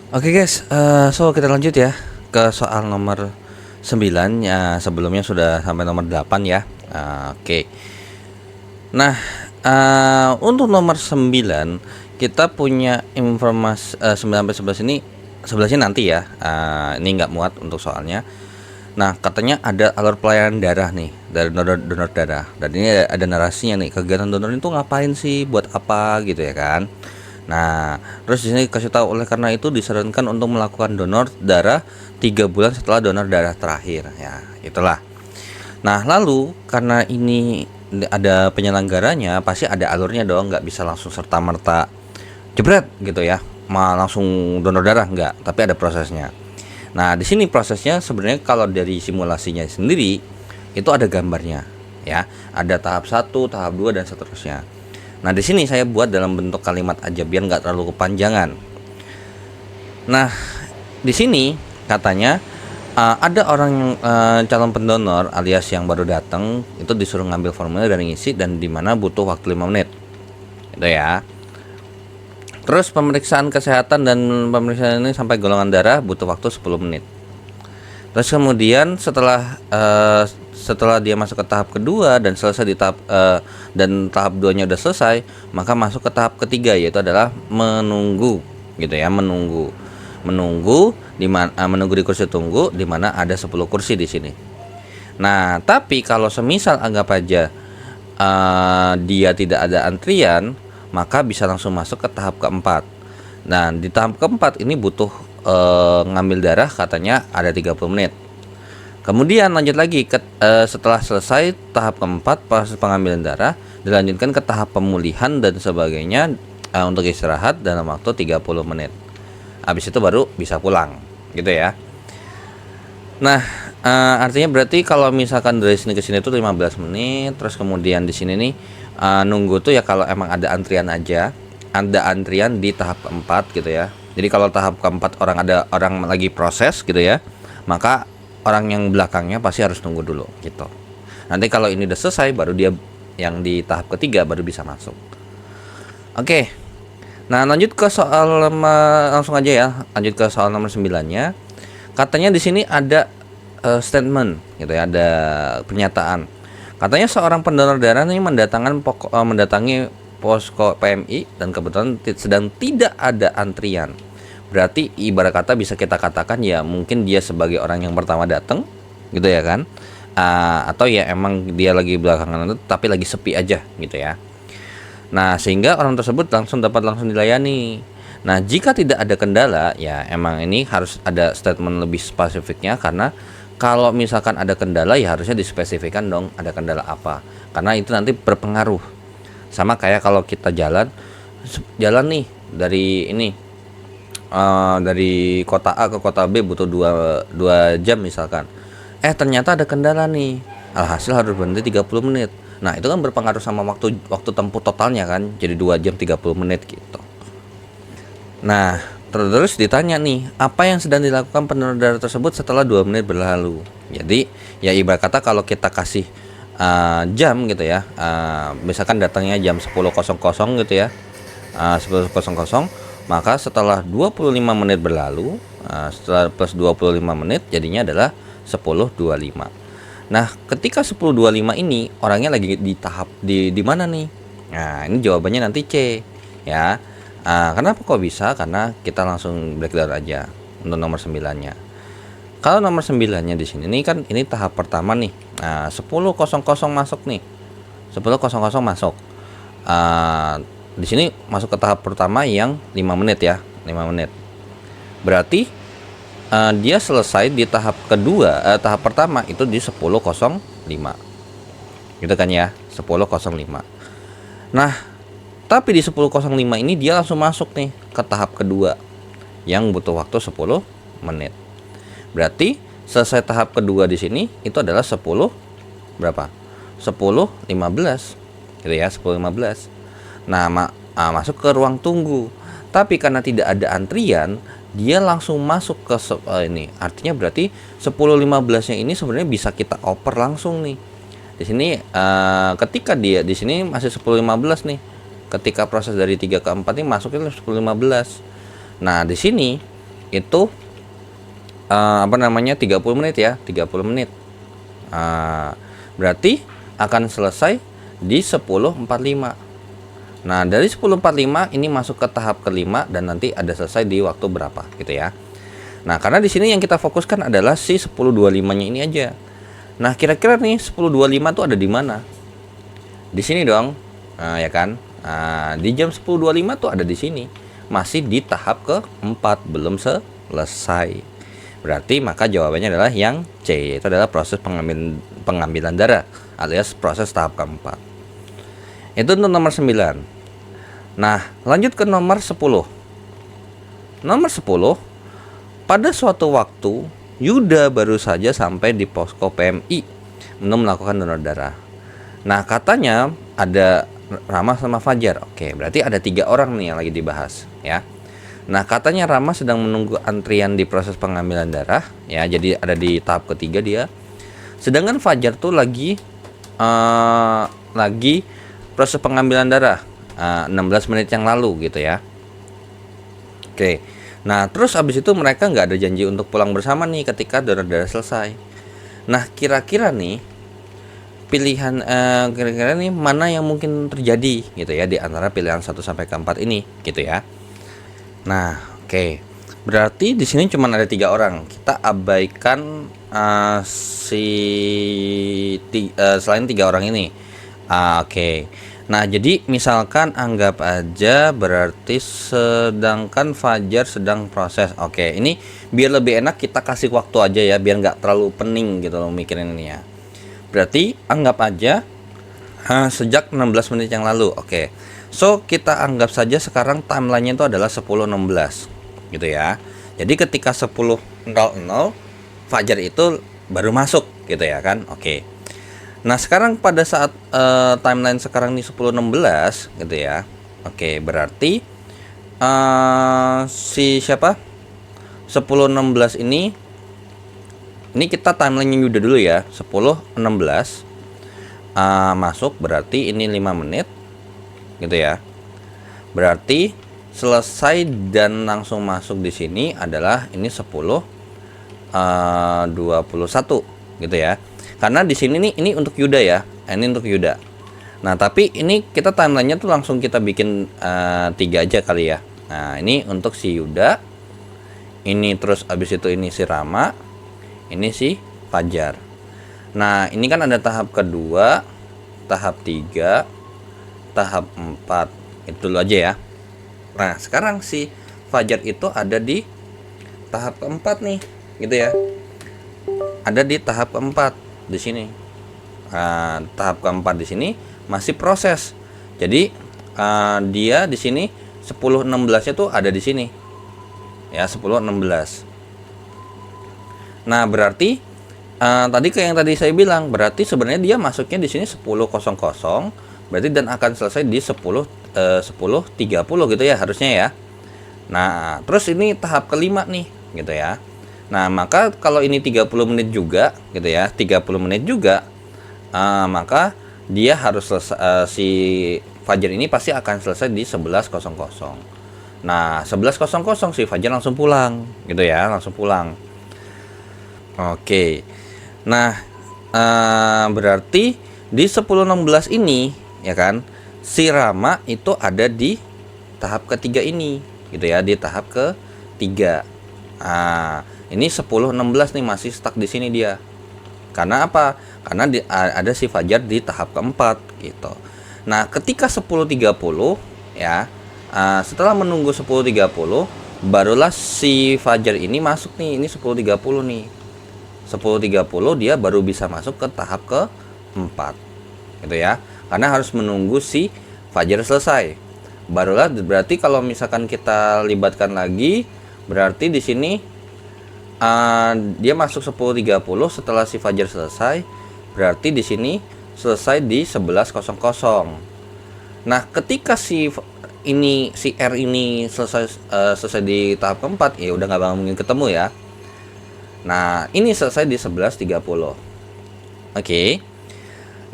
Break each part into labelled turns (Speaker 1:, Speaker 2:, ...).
Speaker 1: Oke guys, so kita lanjut ya ke soal nomor 9 ya. Sebelumnya sudah sampai nomor 8 ya. Oke. Nah, untuk nomor 9 kita punya informasi 9 sampai 11 ini 11-nya nanti ya. Ini nggak muat untuk soalnya. Nah, katanya ada alur pelayanan darah nih dari donor darah. Dan ini ada narasinya nih, kegiatan donor itu ngapain sih, buat apa gitu ya kan. Nah, terus di sini kasih tahu, oleh karena itu disarankan untuk melakukan donor darah 3 bulan setelah donor darah terakhir. Ya, itulah. Nah, lalu karena ini ada penyelenggaranya, pasti ada alurnya dong, nggak bisa langsung serta merta jebret gitu ya, langsung donor darah nggak, tapi ada prosesnya. Nah, di sini prosesnya sebenarnya kalau dari simulasinya sendiri itu ada gambarnya ya, ada tahap 1, tahap 2 dan seterusnya. Nah, di sini saya buat dalam bentuk kalimat aja biar nggak terlalu kepanjangan. Nah, di sini katanya ada orang calon pendonor alias yang baru datang itu disuruh ngambil formulir dan ngisi, dan dimana butuh waktu 5 menit. Itu ya. Terus pemeriksaan kesehatan dan pemeriksaan ini sampai golongan darah butuh waktu 10 menit. Terus kemudian setelah dia masuk ke tahap kedua dan selesai di tahap dan tahap 2-nya udah selesai, maka masuk ke tahap ketiga, yaitu adalah menunggu gitu ya, menunggu menunggu di kursi tunggu, di mana ada 10 kursi di sini. Nah, tapi kalau semisal anggap aja dia tidak ada antrian, maka bisa langsung masuk ke tahap keempat. Nah, di tahap keempat ini butuh ngambil darah katanya ada 30 menit. Kemudian lanjut lagi setelah selesai tahap keempat, proses pengambilan darah dilanjutkan ke tahap pemulihan dan sebagainya untuk istirahat dalam waktu 30 menit. Habis itu baru bisa pulang gitu ya. Nah, artinya berarti kalau misalkan dari sini ke sini itu 15 menit, terus kemudian di sini nih nunggu tuh ya kalau emang ada antrian aja, ada antrian di tahap keempat gitu ya. Jadi kalau tahap keempat ada orang lagi proses gitu ya, maka orang yang belakangnya pasti harus nunggu dulu gitu. Nanti kalau ini udah selesai, baru dia yang di tahap ketiga baru bisa masuk. Oke. Nah, lanjut ke soal langsung aja ya. Lanjut ke soal nomor 9-nya. Katanya di sini ada statement gitu ya, ada pernyataan. Katanya seorang pendonor darah ini mendatangi posko PMI dan kebetulan sedang tidak ada antrian. Berarti ibarat kata bisa kita katakan ya mungkin dia sebagai orang yang pertama datang gitu ya kan. Atau ya emang dia lagi belakangan tapi lagi sepi aja gitu ya. Nah, sehingga orang tersebut dapat langsung dilayani. Nah, jika tidak ada kendala, ya emang ini harus ada statement lebih spesifiknya, karena kalau misalkan ada kendala ya harusnya dispesifikkan dong ada kendala apa. Karena itu nanti berpengaruh. Sama kayak kalau kita jalan nih dari kota A ke kota B butuh 2 jam misalkan. Ternyata ada kendala nih. Alhasil harus berhenti 30 menit. Nah, itu kan berpengaruh sama waktu tempuh totalnya kan. Jadi 2 jam 30 menit gitu. Nah, terus ditanya nih, apa yang sedang dilakukan pendonor darah tersebut setelah 2 menit berlalu. Jadi, ya ibarat kata kalau kita kasih jam gitu ya. Misalkan datangnya jam 10.00 gitu ya. 10.00, maka setelah 25 menit berlalu, setelah plus 25 menit jadinya adalah 10.25. Nah, ketika 10.25 ini orangnya lagi di tahap di mana nih? Nah, ini jawabannya nanti C ya. Kenapa kok bisa? Karena kita langsung breakdown aja untuk nomor 9-nya. Kalau nomor 9-nya di sini nih kan ini tahap pertama nih. Nah, 10.00 masuk nih. 10.00 masuk. Di sini masuk ke tahap pertama yang 5 menit ya, 5 menit. Berarti dia selesai di tahap kedua, tahap pertama itu di 10.05. Gitu kan ya, 10.05. Nah, tapi di 10.05 ini dia langsung masuk nih ke tahap kedua yang butuh waktu 10 menit. Berarti selesai tahap kedua di sini itu adalah 10 berapa? 10.15. Gitu ya, 10.15. Nah, masuk ke ruang tunggu. Tapi karena tidak ada antrian, dia langsung masuk ke ini. Artinya berarti 10.15-nya ini sebenarnya bisa kita oper langsung nih. Di sini ketika dia di sini masih 10.15 nih. Ketika proses dari 3 ke 4 ini masuknya 10.15. Nah, di sini itu 30 menit ya, 30 menit. Berarti akan selesai di 10.45. Nah, dari 10.45 ini masuk ke tahap kelima dan nanti ada selesai di waktu berapa gitu ya. Nah, karena di sini yang kita fokuskan adalah si 10.25-nya ini aja. Nah, kira-kira nih 10.25 tuh ada di mana? Di sini dong. Nah, ya kan? Nah, di jam 10.25 tuh ada di sini. Masih di tahap keempat, belum selesai. Berarti maka jawabannya adalah yang C, yaitu adalah proses pengambilan darah alias proses tahap keempat. Itu untuk nomor 9. Nah, lanjut ke nomor 10. Nomor 10, pada suatu waktu Yuda baru saja sampai di posko PMI untuk melakukan donor darah. Nah, katanya ada Rama sama Fajar. Oke, berarti ada 3 orang nih yang lagi dibahas ya. Nah, katanya Rama sedang menunggu antrian di proses pengambilan darah ya, jadi ada di tahap ketiga dia. Sedangkan Fajar tuh lagi proses pengambilan darah 16 menit yang lalu gitu ya. Oke. Nah, terus abis itu mereka nggak ada janji untuk pulang bersama nih ketika donor darah selesai. Nah, kira-kira nih pilihan kira-kira nih mana yang mungkin terjadi gitu ya di antara pilihan 1 sampai ke 4 ini gitu ya. Nah, oke. Berarti di sini cuma ada 3 orang. Kita abaikan selain 3 orang ini. Oke. Nah, jadi misalkan anggap aja berarti sedangkan Fajar sedang proses. Oke, ini biar lebih enak kita kasih waktu aja ya, biar nggak terlalu pening gitu loh mikirin ini ya. Berarti anggap aja sejak 16 menit yang lalu. Oke. So, kita anggap saja sekarang timelinenya itu adalah 10.16 gitu ya. Jadi ketika 10.00 Fajar itu baru masuk gitu ya kan. Oke. Nah, sekarang pada saat timeline sekarang ini 10.16 gitu ya. Oke, berarti si siapa? 10.16 ini kita timeline-nya Yuda dulu ya. 10.16 masuk berarti ini 5 menit gitu ya. Berarti selesai dan langsung masuk di sini adalah ini 10.21 gitu ya. Karena di sini nih ini untuk Yuda ya. Ini untuk Yuda. Nah, tapi ini kita timelinenya tuh langsung kita bikin 3 aja kali ya. Nah, ini untuk si Yuda. Ini terus abis itu ini si Rama. Ini si Fajar. Nah, ini kan ada tahap kedua, tahap 3, tahap 4. Itu dulu aja ya. Nah, sekarang si Fajar itu ada di tahap keempat nih, gitu ya. Ada di tahap keempat di sini. Tahap keempat di sini masih proses. Jadi dia di sini 10.16-nya tuh ada di sini. Ya, 10.16. Nah, berarti tadi kayak yang tadi saya bilang, berarti sebenarnya dia masuknya di sini 10.00, berarti dan akan selesai di 10.30 gitu ya harusnya ya. Nah, terus ini tahap kelima nih, gitu ya. Nah, maka kalau ini 30 menit juga gitu ya, 30 menit juga, maka dia harus selesai, si Fajar ini pasti akan selesai di 11.00. Nah, 11.00 si Fajar langsung pulang gitu ya, langsung pulang. Oke. Nah, berarti di 10.16 ini ya kan, si Rama itu ada di tahap ketiga ini gitu ya, di tahap ketiga. Ini 10.16 nih masih stuck di sini dia. Karena apa? Karena ada si Fajar di tahap keempat gitu. Nah, ketika 10.30 ya, setelah menunggu 10.30 barulah si Fajar ini masuk nih. Ini 10.30 nih. 10.30 dia baru bisa masuk ke tahap keempat gitu ya. Karena harus menunggu si Fajar selesai. Barulah berarti kalau misalkan kita libatkan lagi, berarti di sini dia masuk 10.30 setelah si Fajar selesai, berarti di sini selesai di 11.00. Nah, ketika si R ini selesai di tahap keempat, ya udah nggak bakal mungkin ketemu ya. Nah, ini selesai di 11.30. Oke.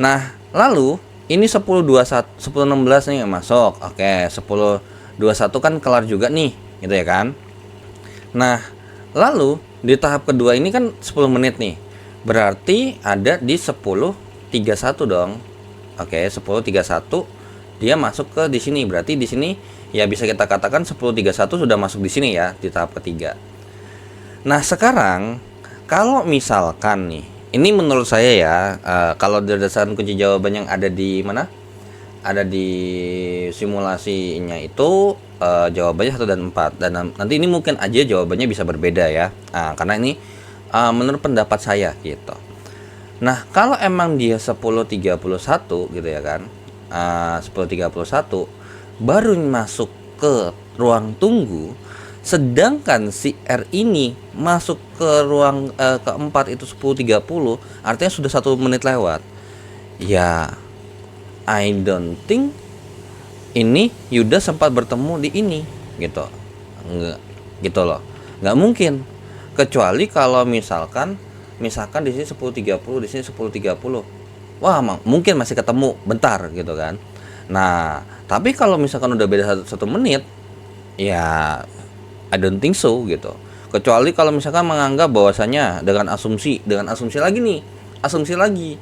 Speaker 1: Nah, lalu ini 10.16 nih yang masuk. Oke, 10.21 kan kelar juga nih, gitu ya kan. Nah, lalu di tahap kedua ini kan 10 menit nih. Berarti ada di 10.31 dong. Oke, 10.31 dia masuk ke di sini. Berarti di sini ya bisa kita katakan 10.31 sudah masuk di sini ya di tahap ketiga. Nah, sekarang kalau misalkan nih, ini menurut saya ya, kalau berdasarkan kunci jawaban yang ada di mana? Ada di simulasinya itu, jawabannya 1 dan 4, dan nanti ini mungkin aja jawabannya bisa berbeda ya. Karena ini menurut pendapat saya gitu. Nah, kalau emang dia 10.31 gitu ya kan, 10.31 baru masuk ke ruang tunggu, sedangkan si R ini masuk ke ruang keempat itu 10.30, artinya sudah 1 menit lewat. Ya, I don't think ini Yuda sempat bertemu di ini gitu. Enggak gitu loh. Nggak mungkin. Kecuali kalau misalkan di sini 10.30, di sini 10.30. Wah, mungkin masih ketemu bentar gitu kan. Nah, tapi kalau misalkan udah beda 1 menit, ya I don't think so gitu. Kecuali kalau misalkan menganggap bahwasanya dengan asumsi lagi nih, asumsi lagi.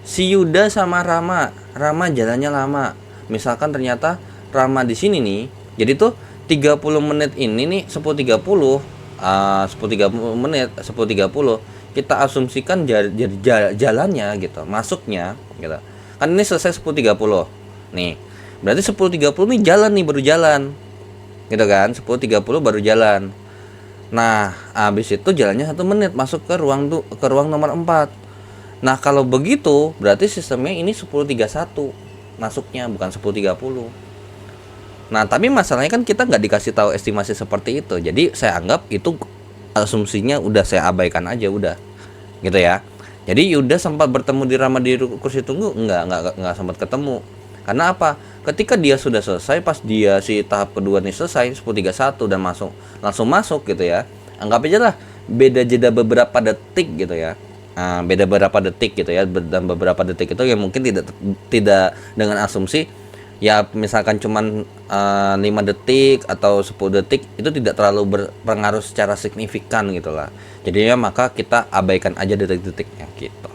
Speaker 1: Si Yuda sama Rama jalannya lama. Misalkan ternyata Rama di sini nih. Jadi tuh 30 menit ini nih 10.30 10.30 menit 10.30 kita asumsikan jalannya gitu, masuknya gitu. Kan ini selesai 10.30. Nih. Berarti 10.30 nih jalan nih, baru jalan. Gitu kan? 10.30 baru jalan. Nah, habis itu jalannya 1 menit masuk ke ruang nomor 4. Nah, kalau begitu berarti sistemnya ini 10.31 masuknya, bukan 10.30. Nah, tapi masalahnya kan kita nggak dikasih tahu estimasi seperti itu. Jadi saya anggap itu asumsinya udah saya abaikan aja udah. Gitu ya. Jadi Yuda sempat bertemu di Rama di kursi tunggu? Enggak sempat ketemu. Karena apa? Ketika dia sudah selesai, pas dia si tahap kedua nih selesai 10.31 dan langsung masuk gitu ya. Anggap aja lah beda jeda beberapa detik gitu ya. Beda beberapa detik gitu ya, dan beberapa detik itu yang mungkin tidak dengan asumsi ya, misalkan cuman 5 detik atau 10 detik itu tidak terlalu berpengaruh secara signifikan gitu lah. Jadinya maka kita abaikan aja detik-detiknya gitu.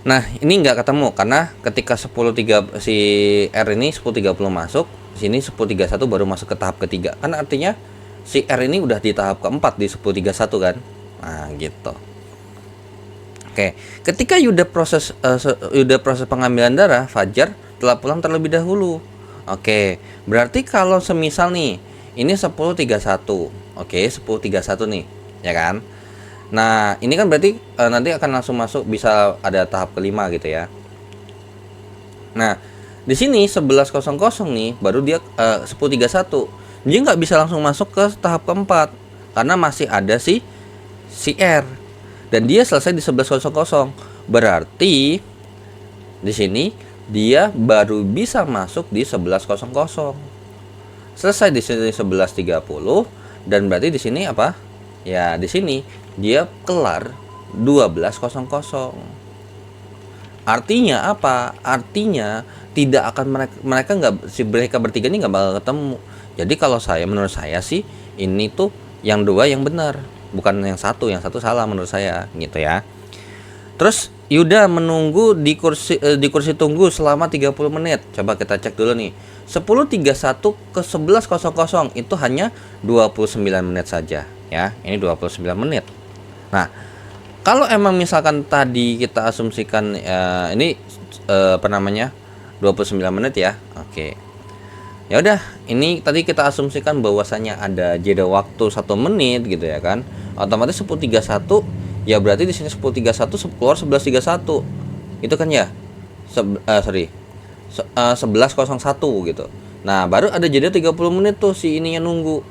Speaker 1: Nah, ini nggak ketemu karena ketika 10.3 si R ini 10.30 masuk, sini 10.31 baru masuk ke tahap ketiga. Kan artinya si R ini udah di tahap keempat di 10.31 kan. Nah, gitu. Oke, ketika Yuda proses pengambilan darah, Fajar telah pulang terlebih dahulu. Oke, berarti kalau semisal nih, ini 10.31. Oke, 10.31 nih, ya kan? Nah, ini kan berarti nanti akan langsung masuk, bisa ada tahap kelima gitu ya. Nah, di sini 11.00 nih, baru dia 10.31. Dia nggak bisa langsung masuk ke tahap keempat karena masih ada si R. Dan dia selesai di 11.00. Berarti di sini dia baru bisa masuk di 11.00. Selesai di sini 11.30 dan berarti di sini apa? Ya, di sini dia kelar 12.00. Artinya apa? Artinya tidak akan mereka bertiga ini nggak bakal ketemu. Jadi kalau menurut saya sih ini tuh yang dua yang benar, bukan yang satu salah menurut saya gitu ya. Terus Yuda menunggu di kursi tunggu selama 30 menit. Coba kita cek dulu nih. 10.31 ke 11.00 itu hanya 29 menit saja ya. Ini 29 menit. Nah, kalau emang misalkan tadi kita asumsikan ini 29 menit ya. Oke. Ya udah, ini tadi kita asumsikan bahwasanya ada jeda waktu 1 menit gitu ya kan. Otomatis 10.31 ya, berarti di sini 10.31 keluar 11.31. Itu kan ya. 11.01 gitu. Nah, baru ada jeda 30 menit tuh si ininya nunggu.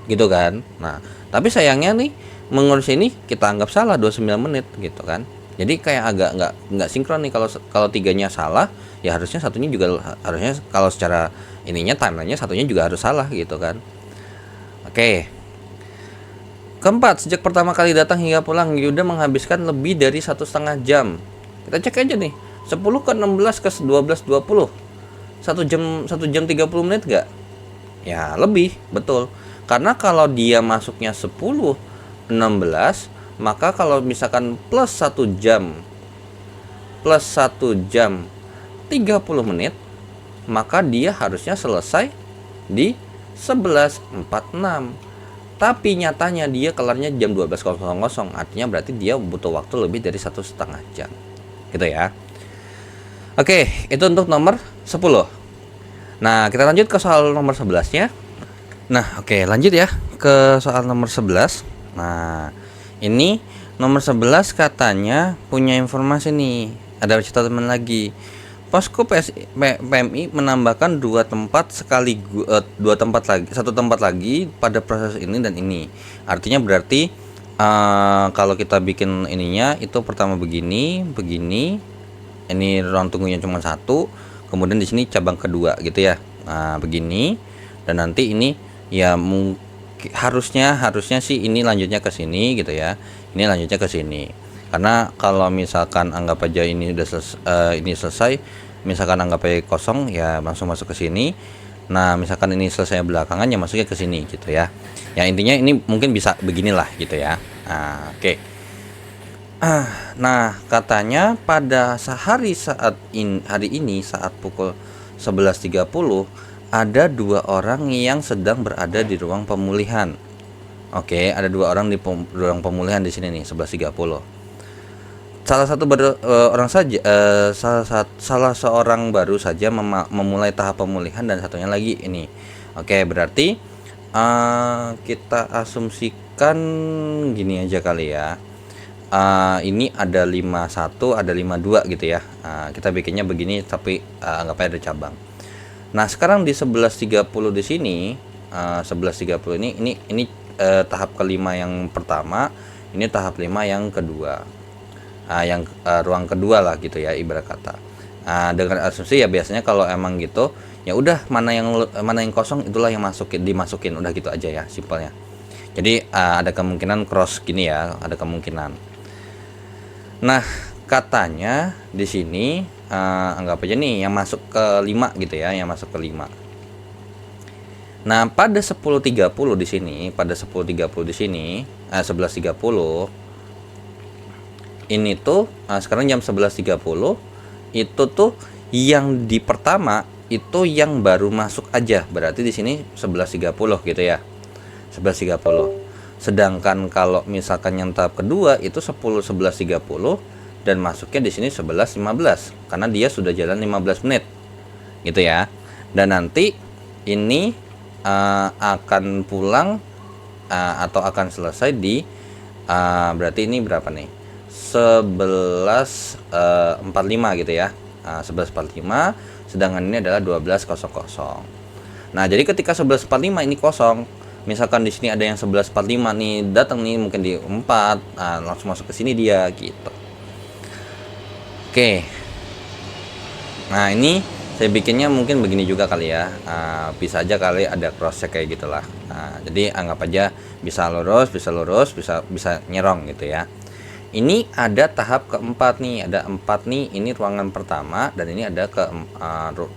Speaker 1: Gitu kan. Nah, tapi sayangnya nih mengurus ini kita anggap salah 29 menit gitu kan. Jadi kayak agak nggak sinkron nih, kalau tiganya salah ya harusnya satunya juga harusnya, kalau secara ininya timelinenya satunya juga harus salah gitu kan. Oke. Keempat, sejak pertama kali datang hingga pulang Yuda menghabiskan lebih dari 1,5 jam. Kita cek aja nih. 10 ke 16 ke 12 20. 1 jam 30 menit enggak? Ya, lebih, betul. Karena kalau dia masuknya 10.16, maka kalau misalkan plus 1 jam 30 menit, maka dia harusnya selesai di 11.46. Tapi nyatanya dia kelarnya jam 12.00, artinya berarti dia butuh waktu lebih dari 1,5 jam. Gitu ya. Oke, itu untuk nomor 10. Nah, kita lanjut ke soal nomor 11-nya. Nah, oke, lanjut ya ke soal nomor 11. Nah, ini nomor 11 katanya punya informasi nih. Ada catatan lagi. Posko PMI menambahkan satu tempat lagi pada proses ini dan ini. Artinya berarti kalau kita bikin ininya itu pertama begini. Ini ruang tunggunya cuma satu. Kemudian di sini cabang kedua gitu ya. Nah, begini, dan nanti ini ya harusnya sih ini lanjutnya ke sini gitu ya. Ini lanjutnya ke sini. Karena kalau misalkan anggap aja ini udah selesai, misalkan anggap aja kosong ya langsung masuk ke sini. Nah, misalkan ini selesai belakangan ya masuknya ke sini gitu ya. Ya intinya ini mungkin bisa beginilah gitu ya. Nah, oke. Nah, katanya pada hari ini saat pukul 11.30 ada 2 orang yang sedang berada di ruang pemulihan. Oke, ada 2 orang di ruang pemulihan di sini nih 11.30. Salah seorang baru saja memulai tahap pemulihan dan satunya lagi ini. Oke, berarti kita asumsikan gini aja kali ya. Ini ada 51, ada 52 gitu ya. Kita bikinnya begini tapi anggap aja ada cabang. Nah, sekarang di 11.30 di sini, 11.30 ini tahap kelima yang pertama, ini tahap 5 yang kedua. Ruang kedua lah gitu ya ibarat kata. Dengan asumsi ya biasanya kalau emang gitu, ya udah mana yang kosong itulah yang dimasukin, udah gitu aja ya simpelnya. Jadi ada kemungkinan cross gini ya, ada kemungkinan. Nah, katanya di sini anggap aja nih yang masuk ke 5 gitu ya, yang masuk ke 5. Nah, pada 10.30 di sini, 11.30 ini tuh sekarang jam 11.30 itu tuh yang di pertama itu yang baru masuk aja. Berarti di sini 11.30 gitu ya. 11.30. Sedangkan kalau misalkan yang tahap kedua itu 11.30 dan masuknya di sini 11.15 karena dia sudah jalan 15 menit. Gitu ya. Dan nanti ini akan pulang atau akan selesai di berarti ini berapa nih? 11.45 gitu ya. 11.45, sedangkan ini adalah 12.00. Nah, jadi ketika 11.45 ini kosong, misalkan di sini ada yang 11.45 nih datang nih mungkin di 4, langsung masuk ke sini dia gitu. Oke. Nah, ini saya bikinnya mungkin begini juga kali ya. Bisa aja kali ada cross check kayak gitulah. Jadi anggap aja bisa lurus, bisa nyerong gitu ya. Ini ada tahap keempat nih, ada 4 nih, ini ruangan pertama dan ini ada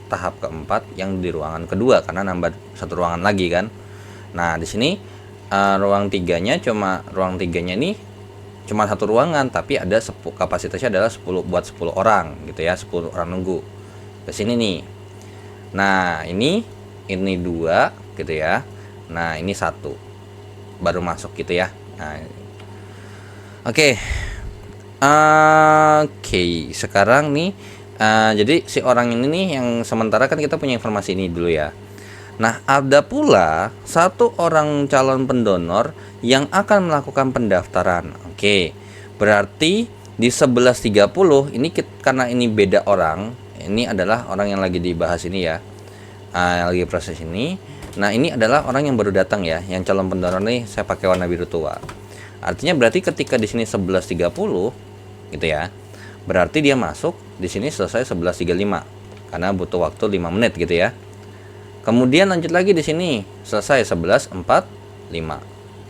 Speaker 1: tahap keempat yang di ruangan kedua karena nambah 1 ruangan lagi kan. Nah, di sini ruang tiganya nih cuma 1 ruangan tapi ada kapasitasnya adalah 10 buat 10 orang gitu ya, 10 orang nunggu. Ke sini nih. Nah, ini 2 gitu ya. Nah, ini 1 baru masuk gitu ya. Nah, Oke, sekarang nih, jadi si orang ini nih yang sementara kan kita punya informasi ini dulu ya. Nah, ada pula 1 orang calon pendonor yang akan melakukan pendaftaran. Oke, berarti di 11.30 ini karena ini beda orang, ini adalah orang yang lagi dibahas ini ya, yang lagi proses ini. Nah, ini adalah orang yang baru datang ya, yang calon pendonor nih saya pakai warna biru tua. Artinya berarti ketika di sini 11.30 gitu ya. Berarti dia masuk di sini selesai 11.35 karena butuh waktu 5 menit gitu ya. Kemudian lanjut lagi di sini selesai 11.45.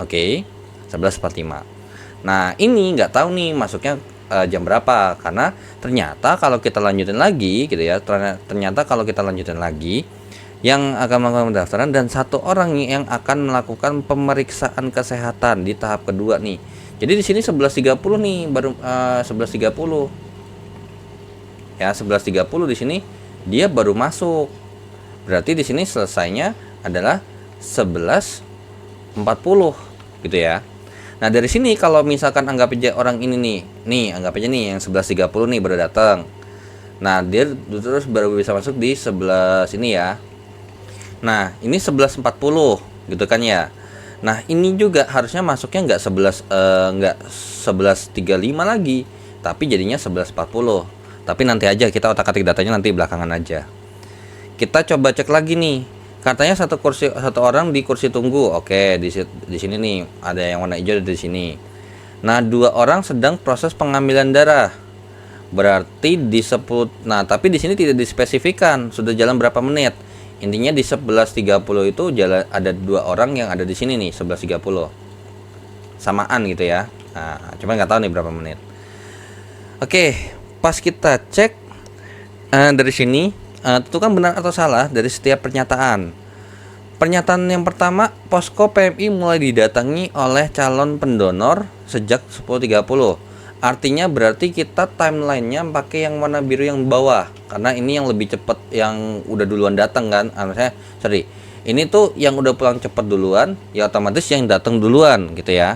Speaker 1: Oke, 11.45. Nah, ini nggak tahu nih masuknya jam berapa karena ternyata kalau kita lanjutin lagi gitu ya. Ternyata kalau kita lanjutin lagi yang akan melakukan pendaftaran dan 1 orang yang akan melakukan pemeriksaan kesehatan di tahap kedua nih. Jadi di sini 11.30 nih, baru 11.30. Ya, 11.30 di sini dia baru masuk. Berarti di sini selesainya adalah 11.40 gitu ya. Nah, dari sini kalau misalkan anggap aja orang ini nih anggap aja nih yang 11.30 nih baru datang. Nah, dia terus baru bisa masuk di 11 ini ya. Nah, ini 11.40 gitu kan ya. Nah, ini juga harusnya masuknya nggak 11.35 lagi, tapi jadinya 11.40. Tapi nanti aja, kita otak-atik datanya nanti belakangan aja. Kita coba cek lagi nih. Katanya satu orang di kursi tunggu. Oke, di sini nih ada yang warna hijau di sini. Nah, 2 orang sedang proses pengambilan darah. Berarti di 10. Nah, tapi di sini tidak dispesifikan sudah jalan berapa menit. Intinya di 11.30 itu ada 2 orang yang ada di sini nih, 11.30. Samaan gitu ya. Nah, cuman nggak tahu nih berapa menit. Oke, pas kita cek dari sini tentukan benar atau salah dari setiap pernyataan. Pernyataan yang pertama, posko PMI mulai didatangi oleh calon pendonor sejak 10.30. Artinya berarti kita timelinenya pakai yang warna biru yang bawah, karena ini yang lebih cepat, yang udah duluan datang kan. Ini tuh yang udah pulang cepat duluan, ya otomatis yang datang duluan gitu ya.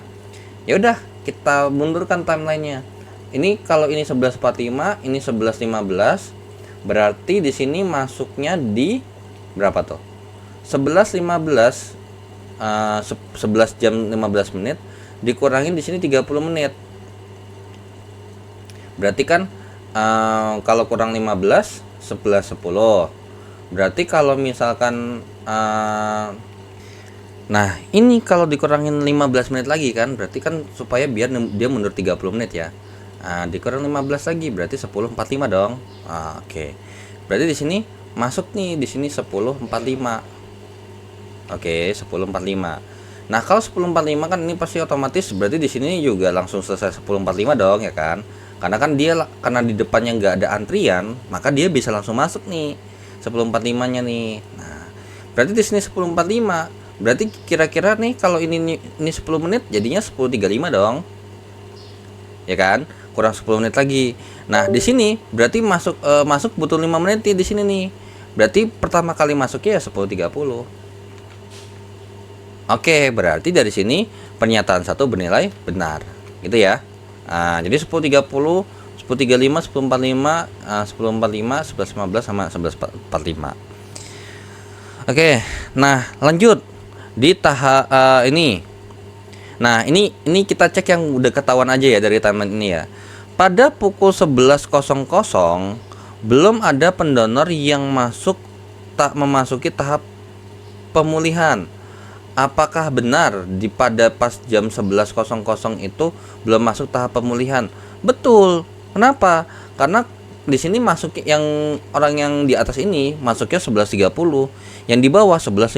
Speaker 1: Ya udah, kita mundurkan timelinenya. Ini kalau ini 11.45, ini 11.15, berarti di sini masuknya di berapa tuh? 11.15, 11 jam 15 menit dikurangin di sini 30 menit. Berarti kan kalau kurang 15, 11.10. Berarti kalau misalkan nah, ini kalau dikurangin 15 menit lagi kan, berarti kan supaya biar dia mundur 30 menit ya. Dikurang 15 lagi berarti 10.45 dong. Oke. Berarti di sini masuk nih, di sini 10.45. Oke, 10.45. Nah, kalau 10.45 kan ini pasti otomatis berarti di sini juga langsung selesai 10.45 dong ya kan? Karena kan karena di depannya nggak ada antrian, maka dia bisa langsung masuk nih 10.45-nya nih. Nah, berarti di sini 10.45. Berarti kira-kira nih kalau ini 10 menit jadinya 10.35 dong. Ya kan? Kurang 10 menit lagi. Nah, di sini berarti masuk butuh 5 menit nih di sini nih. Berarti pertama kali masuknya ya 10.30. Oke, berarti dari sini pernyataan 1 bernilai benar. Gitu ya. Jadi 10.30, 10.35, 10.45, 10.45, 11.15 sama 11.45. Oke, nah lanjut di tahap ini. Nah, ini kita cek yang udah ketahuan aja ya dari timeline ini ya. Pada pukul 11.00 belum ada pendonor yang tak memasuki tahap pemulihan. Apakah benar pada pas jam 11.00 itu belum masuk tahap pemulihan? Betul. Kenapa? Karena di sini masuk yang orang yang di atas ini masuknya 11.30, yang di bawah 11.15.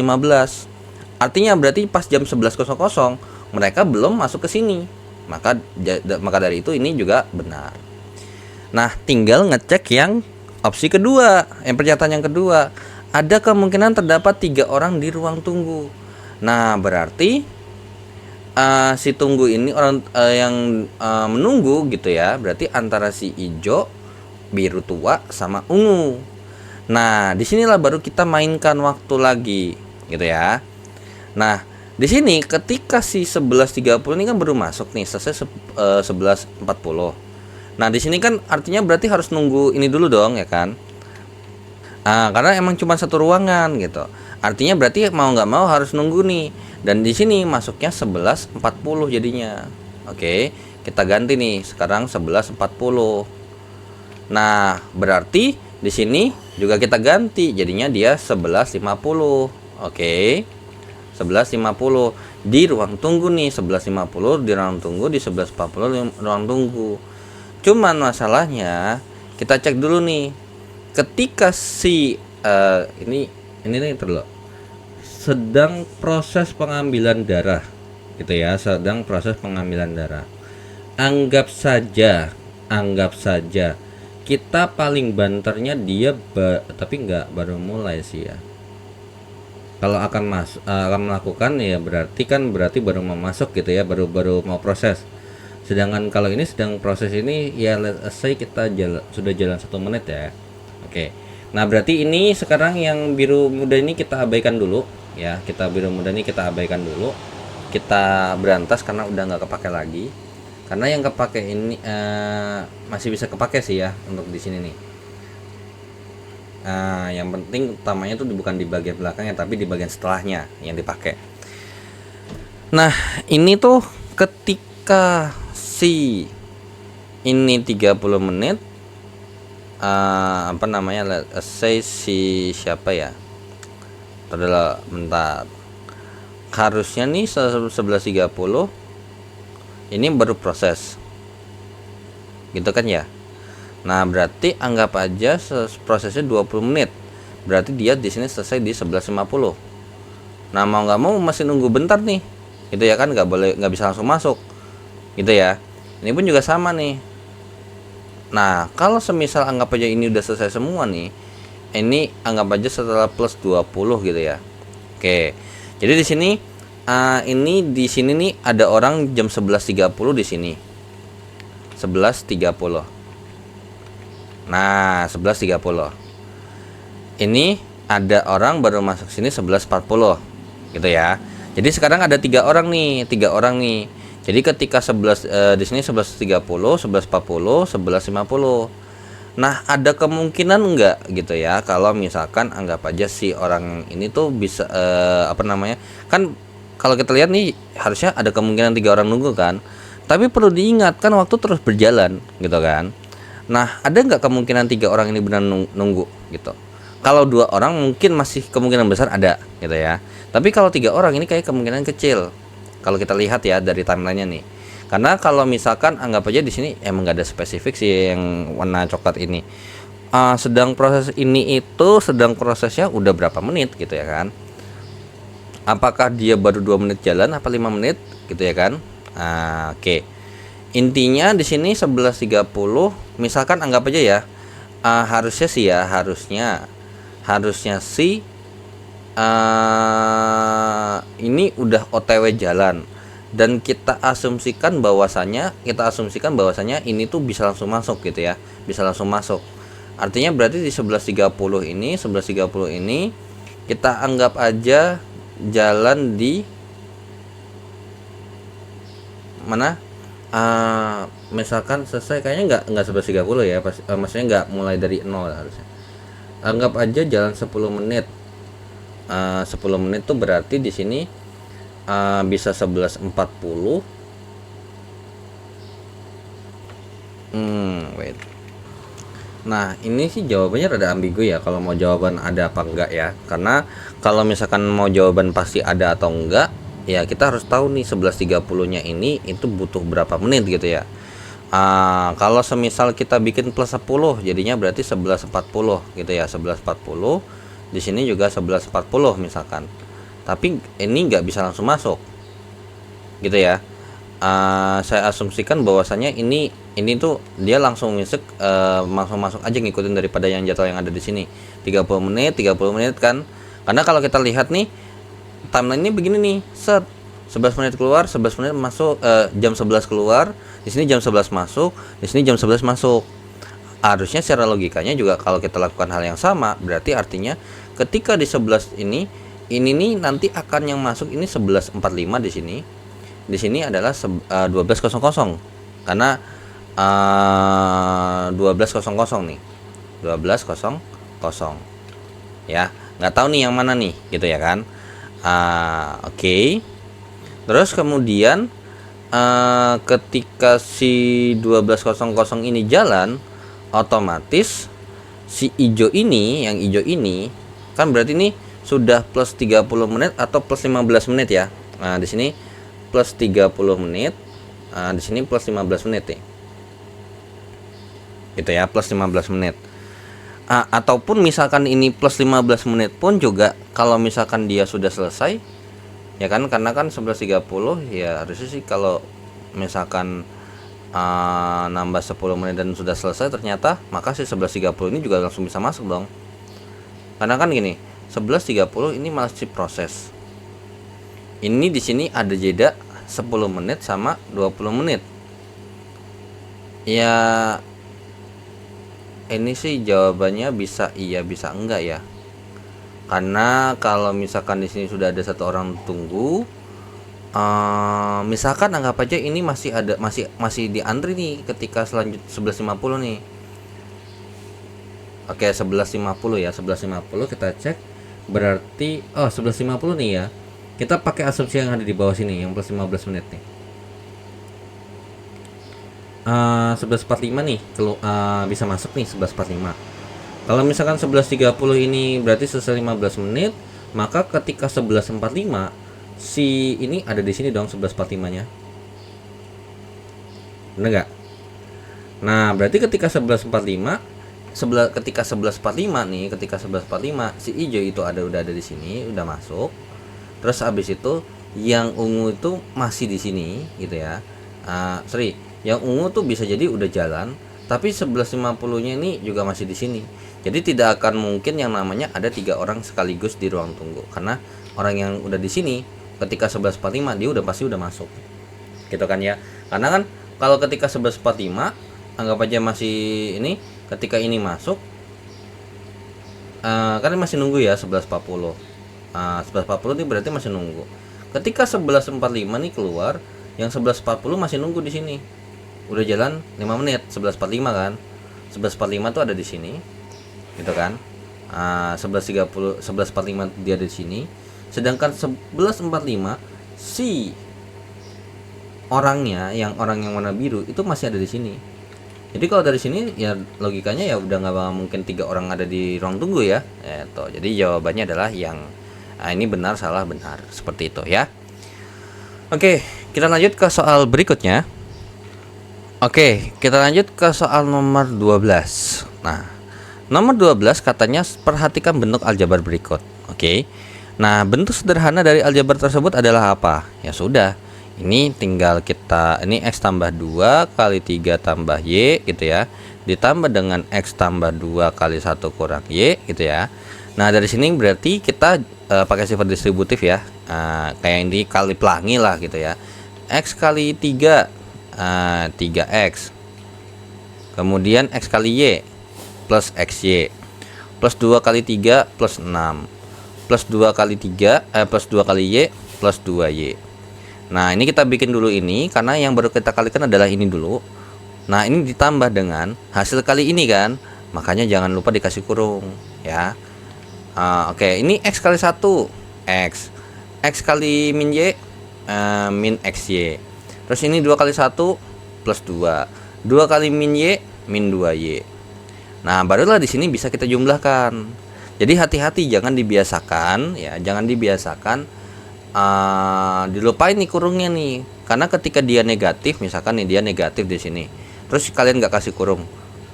Speaker 1: Artinya berarti pas jam 11.00 mereka belum masuk ke sini. Maka dari itu ini juga benar. Nah, tinggal ngecek yang opsi kedua, yang pernyataan yang kedua. Ada kemungkinan terdapat 3 orang di ruang tunggu. Nah, berarti si tunggu ini orang yang menunggu gitu ya, berarti antara si hijau, biru tua sama ungu. Nah, disinilah baru kita mainkan waktu lagi gitu ya. Nah, di sini ketika si 11.30 ini kan baru masuk nih, selesai 11.40. Nah, di sini kan artinya berarti harus nunggu ini dulu dong ya kan. Karena emang cuma satu ruangan gitu. Artinya berarti mau nggak mau harus nunggu nih. Dan di sini masuknya 11.40 jadinya. Oke, kita ganti nih sekarang 11.40. Nah, berarti di sini juga kita ganti jadinya dia 11.50. Oke. 11.50 di ruang tunggu nih, 11.50 di ruang tunggu, di 11.40 di ruang tunggu. Cuman masalahnya kita cek dulu nih. Ketika si ini nih terlalu sedang proses pengambilan darah gitu ya, sedang proses pengambilan darah. Anggap saja kita paling banternya dia tapi nggak baru mulai sih ya. Kalau akan melakukan ya berarti baru mau masuk gitu ya, baru mau proses. Sedangkan kalau ini sedang proses ini ya, let's say kita sudah jalan 1 menit ya. Oke. Nah, berarti ini sekarang yang biru muda ini kita abaikan dulu ya. Biru muda ini kita abaikan dulu. Kita berantas karena udah nggak kepake lagi. Karena yang kepake ini masih bisa kepake sih ya untuk di sini nih. Yang penting utamanya tuh bukan di bagian belakangnya tapi di bagian setelahnya yang dipakai. Nah, ini tuh ketika si ini 30 menit apa namanya, let's say si siapa ya, adalah bentar, harusnya nih 11.30 ini baru proses gitu kan ya. Nah, berarti anggap aja prosesnya 20 menit. Berarti dia di sini selesai di 11.50. Nah, mau nggak mau masih nunggu bentar nih. Gitu ya kan, nggak bisa langsung masuk. Gitu ya. Ini pun juga sama nih. Nah, kalau semisal anggap aja ini udah selesai semua nih. Ini anggap aja setelah plus 20 gitu ya. Oke. Jadi di sini di sini nih ada orang jam 11.30 di sini. 11.30. Nah, 11.30. Ini ada orang baru masuk sini 11.40 gitu ya. Jadi sekarang ada 3 orang nih. Jadi ketika di sini 11.30, 11.40, 11.50. Nah, ada kemungkinan enggak gitu ya kalau misalkan anggap aja si orang ini tuh bisa apa namanya? Kan kalau kita lihat nih harusnya ada kemungkinan 3 orang nunggu kan. Tapi perlu diingat kan waktu terus berjalan gitu kan. Nah, ada nggak kemungkinan 3 orang ini benar nunggu gitu? Kalau 2 orang mungkin masih kemungkinan besar ada gitu ya. Tapi kalau 3 orang ini kayak kemungkinan kecil. Kalau kita lihat ya dari timelinenya nih. Karena kalau misalkan anggap aja di sini emang nggak ada spesifik sih yang warna coklat ini. Sedang prosesnya udah berapa menit gitu ya kan? Apakah dia baru 2 menit jalan apa 5 menit gitu ya kan? Oke. Intinya di sini 11.30 misalkan anggap aja ya, harusnya sih ini udah OTW jalan dan kita asumsikan bahwasannya ini tuh bisa langsung masuk gitu ya, artinya berarti di 11.30 ini kita anggap aja jalan di mana, misalkan selesai kayaknya nggak 11.30 ya, maksudnya nggak mulai dari 0 harusnya. Anggap aja jalan 10 menit. 10 menit tuh berarti di sini bisa 11.40. Wait. Nah, ini sih jawabannya rada ambigu ya kalau mau jawaban ada apa enggak ya. Karena kalau misalkan mau jawaban pasti ada atau enggak, ya kita harus tahu nih 11.30-nya ini itu butuh berapa menit gitu ya. Kalau semisal kita bikin plus 10 jadinya berarti 11.40 gitu ya, 11.40. Di sini juga 11.40 misalkan. Tapi ini nggak bisa langsung masuk gitu ya. Saya asumsikan bahwasannya ini tuh dia langsung masuk aja ngikutin daripada yang jadwal yang ada di sini. 30 menit kan. Karena kalau kita lihat nih timeline ini begini nih, 11 menit keluar, 11 menit masuk, jam 11 keluar, di sini jam 11 masuk, di sini jam 11 masuk. Harusnya secara logikanya juga kalau kita lakukan hal yang sama, berarti artinya ketika di 11 ini nih nanti akan yang masuk ini 11.45 di sini. Di sini adalah 12.00 karena 12.00 nih. 12.00 ya. Nggak tahu nih yang mana nih gitu ya kan. Oke. Terus kemudian ketika si 12.00 ini jalan, otomatis si yang hijau ini kan berarti ini sudah plus 30 menit atau plus 15 menit ya. Nah, di sini plus 30 menit, di sini plus 15 menit nih. Gitu ya, plus 15 menit. Ataupun misalkan ini plus 15 menit pun juga kalau misalkan dia sudah selesai ya kan, karena kan 11.30 ya harusnya sih kalau misalkan nambah 10 menit dan sudah selesai ternyata, maka si 11.30 ini juga langsung bisa masuk dong. Karena kan gini, 11.30 ini masih proses. Ini di sini ada jeda 10 menit sama 20 menit. Ya, ini sih jawabannya bisa iya bisa enggak ya. Karena kalau misalkan di sini sudah ada satu orang tunggu, misalkan anggap aja ini masih di antri nih ketika selanjut 11.50 nih. Oke, 11.50 ya, 11.50 kita cek. Berarti 11.50 nih ya. Kita pakai asumsi yang ada di bawah sini, yang plus 15 menit nih. 11.45 nih bisa masuk nih 11.45. Kalau misalkan 11.30 ini berarti selesai 15 menit, maka ketika 11.45 si ini ada di sini dong 11.45-nya. Benar nggak? Nah, berarti ketika 11.45 ketika 11.45 nih, ketika 11.45 si hijau itu udah ada di sini, udah masuk. Terus habis itu yang ungu itu masih di sini gitu ya. Yang ungu tuh bisa jadi udah jalan, tapi 11.50-nya ini juga masih di sini. Jadi tidak akan mungkin yang namanya ada 3 orang sekaligus di ruang tunggu, karena orang yang udah di sini ketika 11.45 dia pasti udah masuk. Gitu kan ya. Karena kan kalau ketika 11.45 anggap aja masih ini, ketika ini masuk kan masih nunggu ya 11.40. 11.40 ini berarti masih nunggu. Ketika 11.45 nih keluar, yang 11.40 masih nunggu di sini. Udah jalan 5 menit, 11.45 kan. 11.45 tuh ada di sini. Gitu kan? 11.30 11.45 dia ada di sini. Sedangkan 11.45 si orang yang warna biru itu masih ada di sini. Jadi kalau dari sini ya logikanya ya udah nggak mungkin 3 orang ada di ruang tunggu ya. Jadi jawabannya adalah yang ini benar salah benar seperti itu ya. Oke, kita lanjut ke soal berikutnya. Oke, kita lanjut ke soal nomor 12. Nah, nomor 12 katanya perhatikan bentuk aljabar berikut. Oke. Nah, bentuk sederhana dari aljabar tersebut adalah apa? Ya sudah. Ini tinggal ini X tambah 2 kali 3 tambah Y gitu ya, ditambah dengan X tambah 2 kali 1 kurang Y gitu ya. Nah, dari sini berarti kita pakai sifat distributif ya, kayak ini kali pelangi lah gitu ya. X kali 3 3X, kemudian X kali Y plus XY, plus 2 kali 3 plus 6, plus 2 kali 3 plus 2 kali Y plus 2Y. Nah, ini kita bikin dulu ini karena yang baru kita kalikan adalah ini dulu. Nah, ini ditambah dengan hasil kali ini kan, makanya jangan lupa dikasih kurung ya. Oke, ini X kali 1 X kali min Y min XY. Terus ini 2 kali 1 plus 2 kali min Y min 2Y. Nah, barulah di sini bisa kita jumlahkan. Jadi hati-hati, jangan dibiasakan ya, jangan dibiasakan dilupain nih kurungnya nih, karena ketika dia negatif, misalkan nih dia negatif di sini, terus kalian nggak kasih kurung,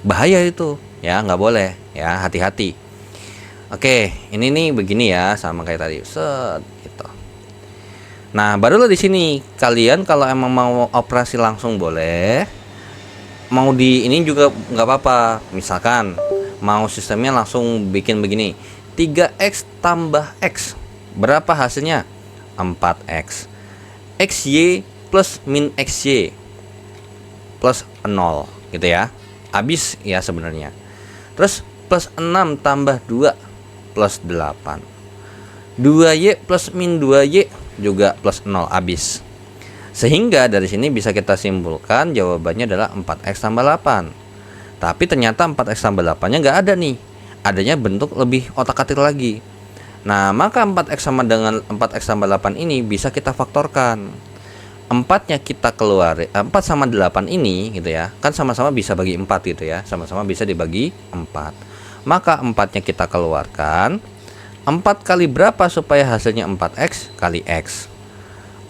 Speaker 1: bahaya itu ya, nggak boleh ya, hati-hati. Oke, ini nih begini ya, sama kayak tadi, set gitu. Nah, barulah di sini kalian kalau emang mau operasi langsung boleh, mau di ini juga nggak apa-apa. Misalkan mau sistemnya langsung bikin begini, 3X tambah X, berapa hasilnya? 4X. XY plus min XY plus 0 gitu ya, habis ya sebenarnya. Terus plus 6 tambah 2 plus 8, 2Y plus min 2Y juga plus 0, habis. Sehingga dari sini bisa kita simpulkan jawabannya adalah 4X tambah 8. Tapi ternyata 4X tambah 8-nya nggak ada nih, adanya bentuk lebih otak-atik lagi. Nah, maka 4X sama dengan 4X tambah 8 ini bisa kita faktorkan. 4-nya kita keluar, 4 sama 8 ini gitu ya, kan sama-sama bisa bagi 4 gitu ya, sama-sama bisa dibagi 4. Maka 4-nya kita keluarkan. 4 kali berapa supaya hasilnya 4X kali X.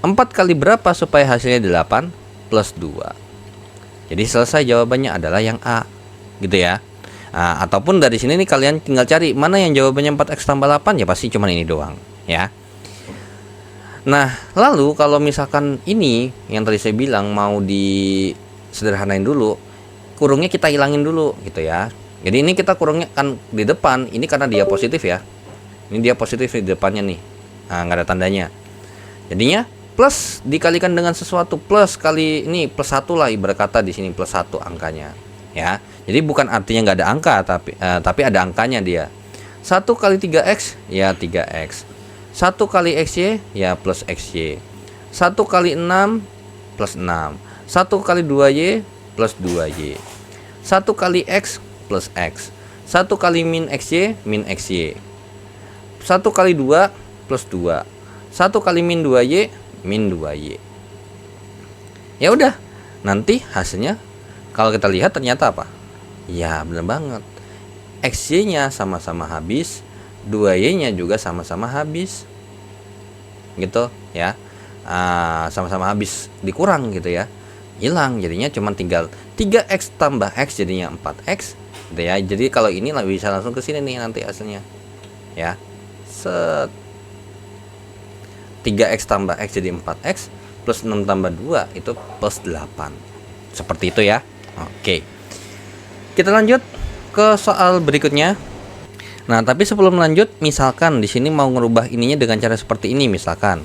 Speaker 1: 4 kali berapa supaya hasilnya 8 plus 2. Jadi selesai, jawabannya adalah yang A gitu ya. Nah, ataupun dari sini nih kalian tinggal cari mana yang jawabannya 4X tambah 8, ya pasti cuma ini doang ya. Nah, lalu kalau misalkan ini yang tadi saya bilang mau disederhanain dulu, kurungnya kita hilangin dulu gitu ya. Jadi ini kita kurungnya kan di depan, ini karena dia positif ya. Ini dia positif di depannya nih. Nah, nggak ada tandanya. Jadinya plus dikalikan dengan sesuatu, plus kali ini plus 1 lah, ibarat kata di sini plus 1 angkanya. Ya. Jadi bukan artinya nggak ada angka, tapi ada angkanya dia. 1 kali 3x ya 3x. 1 kali xy ya plus xy. 1 kali 6 plus 6. 1 kali 2y plus 2y. 1 kali x plus x. 1 kali min xy min xy. 1 kali 2 plus 2. 1 kali min 2y min 2y. Ya udah, nanti hasilnya kalau kita lihat ternyata apa? Ya bener banget, xy-nya sama-sama habis, 2y-nya juga sama-sama habis, gitu ya. Sama-sama habis, dikurang gitu ya, hilang. Jadinya cuma tinggal 3x tambah x jadinya 4x gitu ya. Jadi kalau ini bisa langsung ke sini nih nanti hasilnya ya. Set 3x tambah x jadi 4x plus 6 tambah 2 itu plus 8. Seperti itu ya. Oke. Kita lanjut ke soal berikutnya. Nah, tapi sebelum lanjut, misalkan di sini mau ngerubah ininya dengan cara seperti ini, misalkan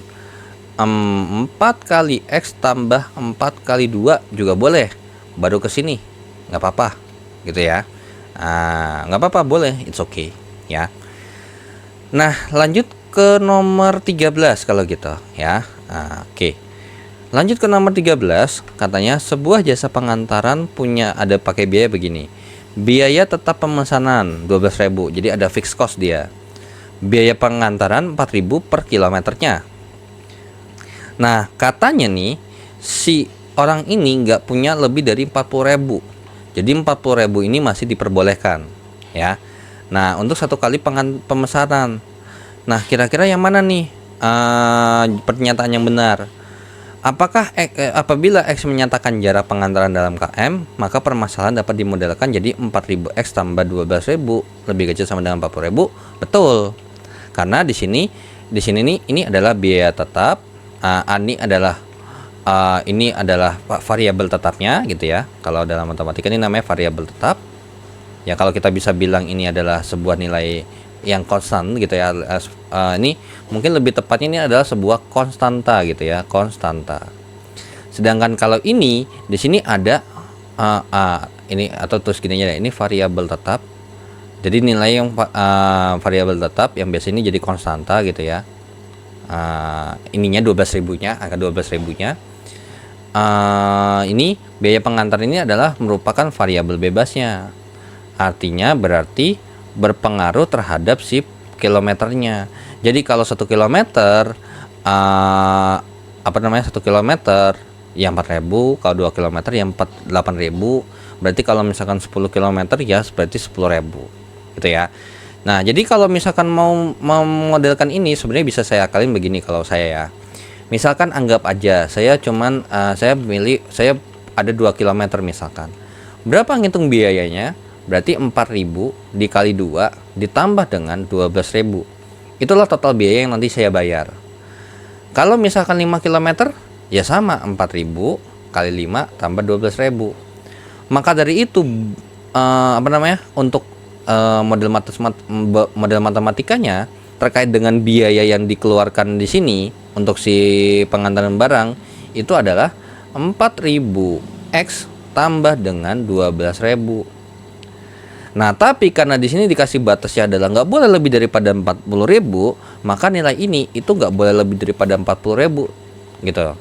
Speaker 1: 4 kali x tambah 4 kali 2 juga boleh. Baru ke sini, nggak apa-apa, gitu ya. Nggak apa-apa, boleh, it's okay, ya. Nah, lanjut ke nomor 13 kalau gitu, ya. Oke. Lanjut ke nomor 13, katanya sebuah jasa pengantaran ada pakai biaya begini. Biaya tetap pemesanan 12.000, jadi ada fixed cost dia. Biaya pengantaran 4.000 per kilometernya. Nah, katanya nih si orang ini nggak punya lebih dari 40.000. Jadi 40.000 ini masih diperbolehkan, ya. Nah, untuk 1 kali pemesanan. Nah, kira-kira yang mana nih pernyataan yang benar? Apakah apabila X menyatakan jarak pengantaran dalam km, maka permasalahan dapat dimodelkan jadi 4.000 X tambah 12.000 lebih kecil sama dengan 40.000? Betul. Karena di sini nih ini adalah biaya tetap, ini adalah variabel tetapnya gitu ya. Kalau dalam matematika ini namanya variabel tetap. Ya, kalau kita bisa bilang ini adalah sebuah nilai yang konstan gitu ya. Ini mungkin lebih tepatnya ini adalah sebuah konstanta gitu ya, konstanta. Sedangkan kalau ini di sini ada ini atau terus gini aja, ini variabel tetap. Jadi nilai yang variabel tetap yang biasa ini jadi konstanta gitu ya. Ininya 12.000-nya, angka 12.000-nya. Ini biaya pengantar ini adalah merupakan variabel bebasnya. Artinya berarti berpengaruh terhadap si kilometernya. Jadi kalau 1 kilometer 1 kilometer ya 4.000, kalau 2 kilometer ya 8.000. Berarti kalau misalkan 10 kilometer ya berarti 10.000 gitu ya. Nah, jadi kalau misalkan mau memodelkan ini sebenarnya bisa saya akalin begini kalau saya ya. Misalkan anggap aja saya saya ada 2 kilometer misalkan. Berapa ngitung biayanya? Berarti 4.000 dikali 2 ditambah dengan 12.000. Itulah total biaya yang nanti saya bayar. Kalau misalkan 5 km ya sama 4.000 kali 5 tambah 12.000. Maka dari itu untuk model matematikanya terkait dengan biaya yang dikeluarkan di sini untuk si pengantaran barang itu adalah 4.000 X tambah dengan 12.000. Nah, tapi karena di sini dikasih batasnya adalah nggak boleh lebih daripada 40.000, maka nilai ini itu nggak boleh lebih daripada 40.000 gitu.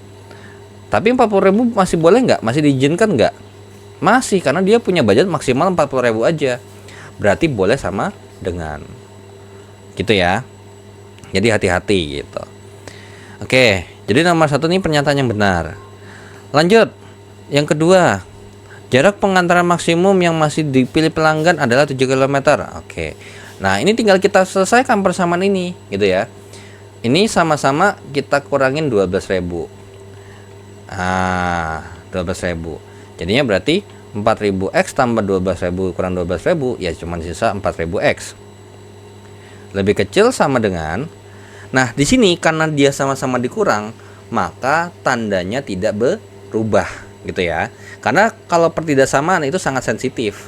Speaker 1: Tapi 40.000 masih boleh nggak? Masih diizinkan nggak? Masih, karena dia punya budget maksimal 40.000 aja. Berarti boleh sama dengan gitu ya. Jadi hati-hati gitu. Oke, jadi nomor 1 ini pernyataan yang benar. Lanjut, yang kedua, jarak pengantaran maksimum yang masih dipilih pelanggan adalah 7 km. Oke. Nah, ini tinggal kita selesaikan persamaan ini gitu ya. Ini sama-sama kita kurangin 12.000. 12.000. Jadinya berarti 4.000 X tambah 12.000 kurang 12.000 ya cuma sisa 4.000 X. Lebih kecil sama dengan. Nah, di sini karena dia sama-sama dikurang, maka tandanya tidak berubah gitu ya. Karena kalau pertidaksamaan itu sangat sensitif.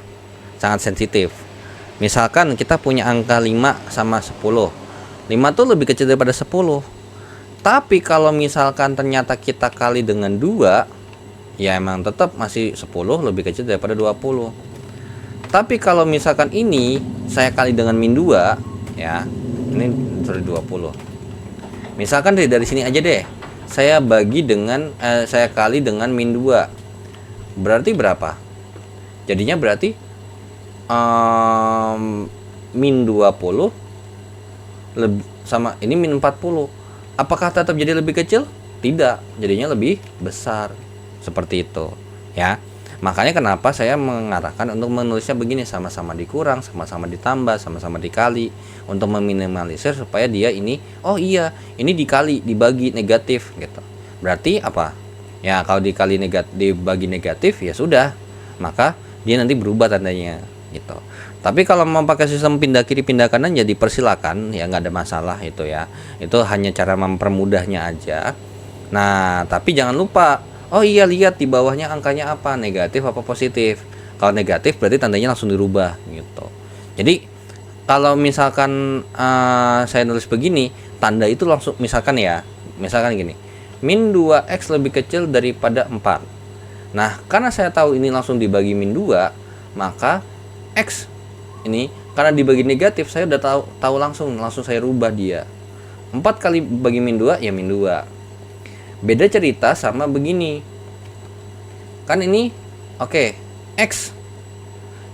Speaker 1: Misalkan kita punya angka 5 sama 10. 5 tuh lebih kecil daripada 10. Tapi kalau misalkan ternyata kita kali dengan 2, ya emang tetap masih 10 lebih kecil daripada 20. Tapi kalau misalkan ini saya kali dengan min 2, ya. Ini sorry 20. Misalkan dari sini aja deh. Saya bagi dengan saya kali dengan min 2. Berarti berapa? Jadinya berarti min 20 lebih sama ini min 40. Apakah tetap jadi lebih kecil? Tidak, jadinya lebih besar. Seperti itu, ya. Makanya kenapa saya mengarahkan untuk menulisnya begini, sama-sama dikurang, sama-sama ditambah, sama-sama dikali, untuk meminimalisir supaya dia ini, oh iya, ini dikali, dibagi negatif gitu. Berarti apa? Ya, kalau dikali dibagi negatif ya sudah, maka dia nanti berubah tandanya gitu. Tapi kalau mau pakai sistem pindah kiri pindah kanan ya dipersilakan, ya nggak ada masalah itu ya. Itu hanya cara mempermudahnya aja. Nah, tapi jangan lupa, oh iya, lihat di bawahnya angkanya apa, negatif apa positif. Kalau negatif berarti tandanya langsung dirubah gitu. Jadi kalau misalkan saya nulis begini, tanda itu langsung misalkan gini, min 2x lebih kecil daripada 4. Nah, karena saya tahu ini langsung dibagi min 2, maka x ini karena dibagi negatif, saya udah tahu langsung saya rubah dia. 4 kali bagi min 2 ya min 2. Beda cerita sama begini. Kan ini oke, x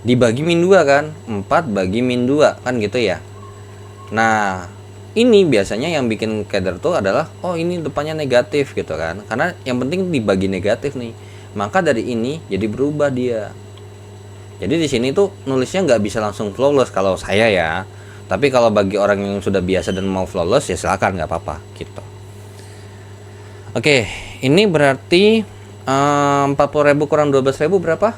Speaker 1: dibagi min 2 kan, 4 bagi min 2 kan gitu ya. Nah, ini biasanya yang bikin keder tuh adalah, oh ini depannya negatif gitu kan. Karena yang penting dibagi negatif nih. Maka dari ini jadi berubah dia. Jadi di sini tuh nulisnya nggak bisa langsung flawless kalau saya ya. Tapi kalau bagi orang yang sudah biasa dan mau flawless ya silakan, nggak apa-apa gitu. Oke, ini berarti 40.000 kurang 12.000 berapa?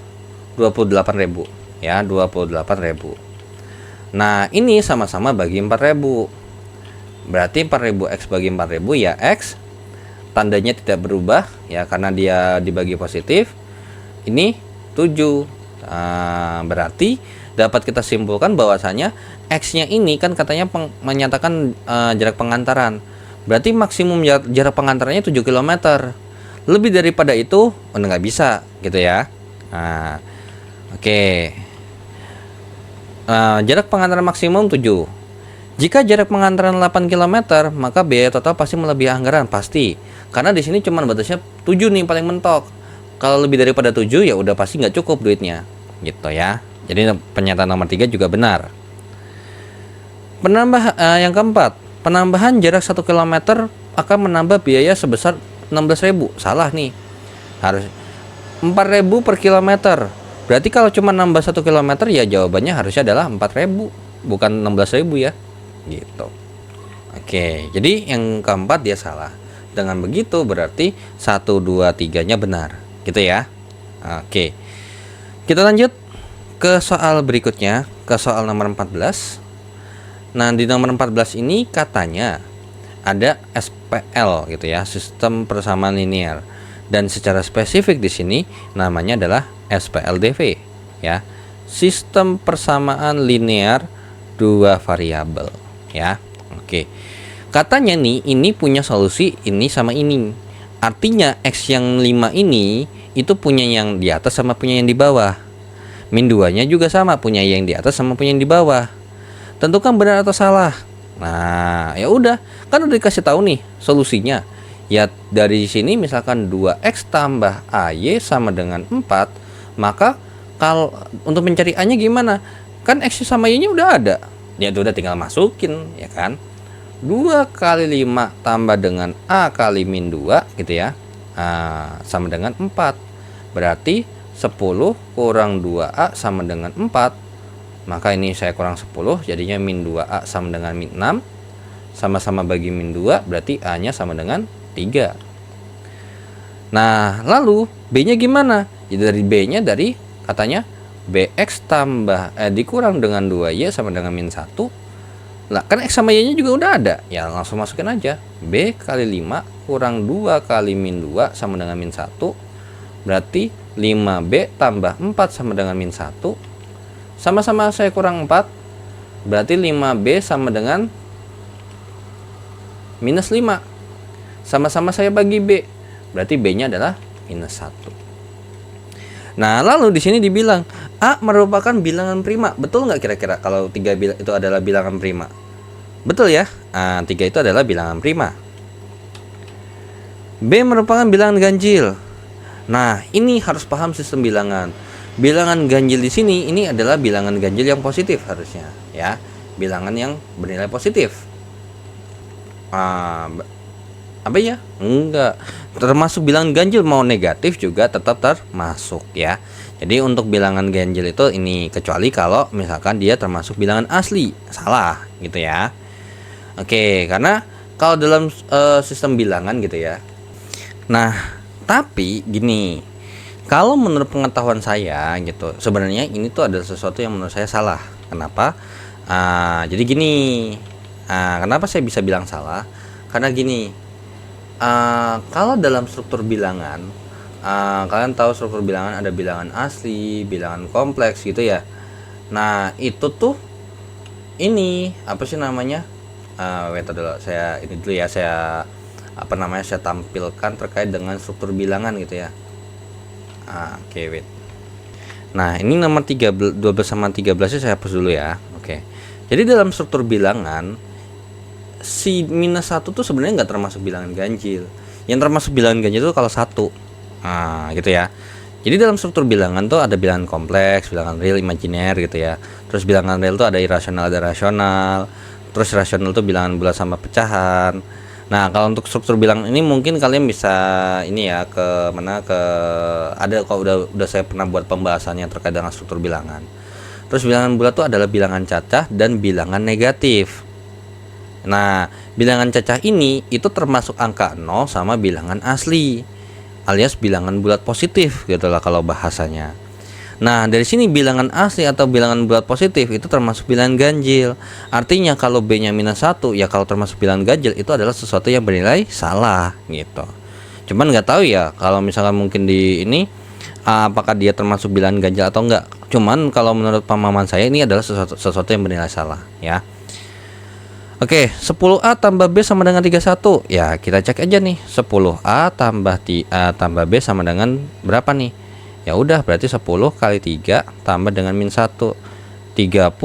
Speaker 1: 28.000 ya, 28.000. Nah, ini sama-sama bagi 4.000. Berarti 4.000 x bagi 4.000 ya x tandanya tidak berubah ya karena dia dibagi positif. Ini 7. Berarti dapat kita simpulkan bahwasanya x-nya ini kan katanya menyatakan jarak pengantaran. Berarti maksimum jarak pengantarannya 7 km. Lebih daripada itu udah nggak bisa gitu ya. Nah, oke. Jarak pengantaran maksimum 7. Jika jarak pengantaran 8 km, maka biaya total pasti melebihi anggaran, pasti. Karena di sini cuma batasnya 7 nih paling mentok. Kalau lebih daripada 7 ya udah pasti nggak cukup duitnya. Gitu ya. Jadi pernyataan nomor 3 juga benar. Yang keempat, penambahan jarak 1 km akan menambah biaya sebesar 16.000. Salah nih. Harus 4.000 per kilometer. Berarti kalau cuma nambah 1 km ya jawabannya harusnya adalah 4.000, bukan 16.000 ya. Gitu. Oke, jadi yang keempat dia salah. Dengan begitu berarti 1, 2, 3-nya benar. Gitu ya. Oke. Kita lanjut ke soal berikutnya, ke soal nomor 14. Nah, di nomor 14 ini katanya ada SPL gitu ya, sistem persamaan linear. Dan secara spesifik di sini namanya adalah SPLDV ya. Sistem persamaan linear dua variabel ya. Oke. Katanya nih ini punya solusi ini sama ini. Artinya x yang 5 ini itu punya yang di atas sama punya yang di bawah. Min 2-nya juga sama, punya yang di atas sama punya yang di bawah. Tentukan benar atau salah. Nah, ya udah, kan udah dikasih tahu nih solusinya. Ya dari sini misalkan 2x tambah AY sama dengan 4, maka kalau untuk mencari A-nya gimana? Kan x sama Y-nya udah ada. Ya udah tinggal masukin, ya kan? 2 kali 5 tambah dengan A kali min 2 gitu ya. Sama dengan 4. Berarti 10 kurang 2A sama dengan 4. Maka ini saya kurang 10, jadinya min 2A sama dengan min 6. Sama-sama bagi min 2, berarti A-nya sama dengan 3. Nah, lalu B-nya gimana? Ya dari B-nya dari katanya BX tambah dikurang dengan 2Y sama dengan min 1. Lah, kan X sama Y-nya juga udah ada. Ya langsung masukin aja. B kali 5 kurang 2 kali min 2 sama dengan min 1. Berarti 5B tambah 4 sama dengan min 1. Sama-sama saya kurang 4. Berarti 5B sama dengan minus 5. Sama-sama saya bagi B. Berarti B-nya adalah minus 1. Nah, lalu di sini dibilang A merupakan bilangan prima. Betul nggak kira-kira kalau 3 itu adalah bilangan prima? Betul ya? 3 itu adalah bilangan prima. B merupakan bilangan ganjil. Nah, ini harus paham sistem bilangan. Bilangan ganjil di sini ini adalah bilangan ganjil yang positif harusnya, ya. Bilangan yang bernilai positif. Apa ya? Enggak. Termasuk bilangan ganjil mau negatif juga tetap termasuk, ya. Jadi untuk bilangan ganjil itu ini kecuali kalau misalkan dia termasuk bilangan asli, salah gitu ya. Oke, karena kalau dalam sistem bilangan gitu ya. Nah, tapi gini, kalau menurut pengetahuan saya gitu, sebenarnya ini tuh adalah sesuatu yang menurut saya salah. Kenapa? Jadi gini, kenapa saya bisa bilang salah? Karena gini, kalau dalam struktur bilangan, kalian tahu struktur bilangan ada bilangan asli, bilangan kompleks gitu ya. Nah, itu tuh ini apa sih namanya? Wait dulu, saya ini dulu ya, saya saya tampilkan terkait dengan struktur bilangan gitu ya. Oke, wait. Nah, ini nomor 12 sama 13 saya hapus dulu ya. Oke. Jadi dalam struktur bilangan si minus 1 tuh sebenarnya nggak termasuk bilangan ganjil. Yang termasuk bilangan ganjil itu kalau 1. Gitu ya. Jadi dalam struktur bilangan tuh ada bilangan kompleks, bilangan real, imajiner gitu ya. Terus bilangan real tuh ada irasional, ada rasional. Terus rasional tuh bilangan bulat sama pecahan. Nah, kalau untuk struktur bilangan ini mungkin kalian bisa ini ya ada kalau udah saya pernah buat pembahasannya terkait dengan struktur bilangan. Terus bilangan bulat itu adalah bilangan cacah dan bilangan negatif. Nah, bilangan cacah ini itu termasuk angka 0 sama bilangan asli, alias bilangan bulat positif gitulah kalau bahasanya. Nah, dari sini bilangan asli atau bilangan bulat positif itu termasuk bilangan ganjil. Artinya kalau B-nya minus 1, ya kalau termasuk bilangan ganjil itu adalah sesuatu yang bernilai salah gitu. Cuman nggak tahu ya kalau misalkan mungkin di ini apakah dia termasuk bilangan ganjil atau enggak. Cuman kalau menurut pemahaman saya ini adalah sesuatu yang bernilai salah ya. Oke, 10A tambah B sama dengan 31. Ya, kita cek aja nih. 10A tambah B sama dengan berapa nih? Ya udah, berarti 10 kali 3 tambah dengan min 1. 30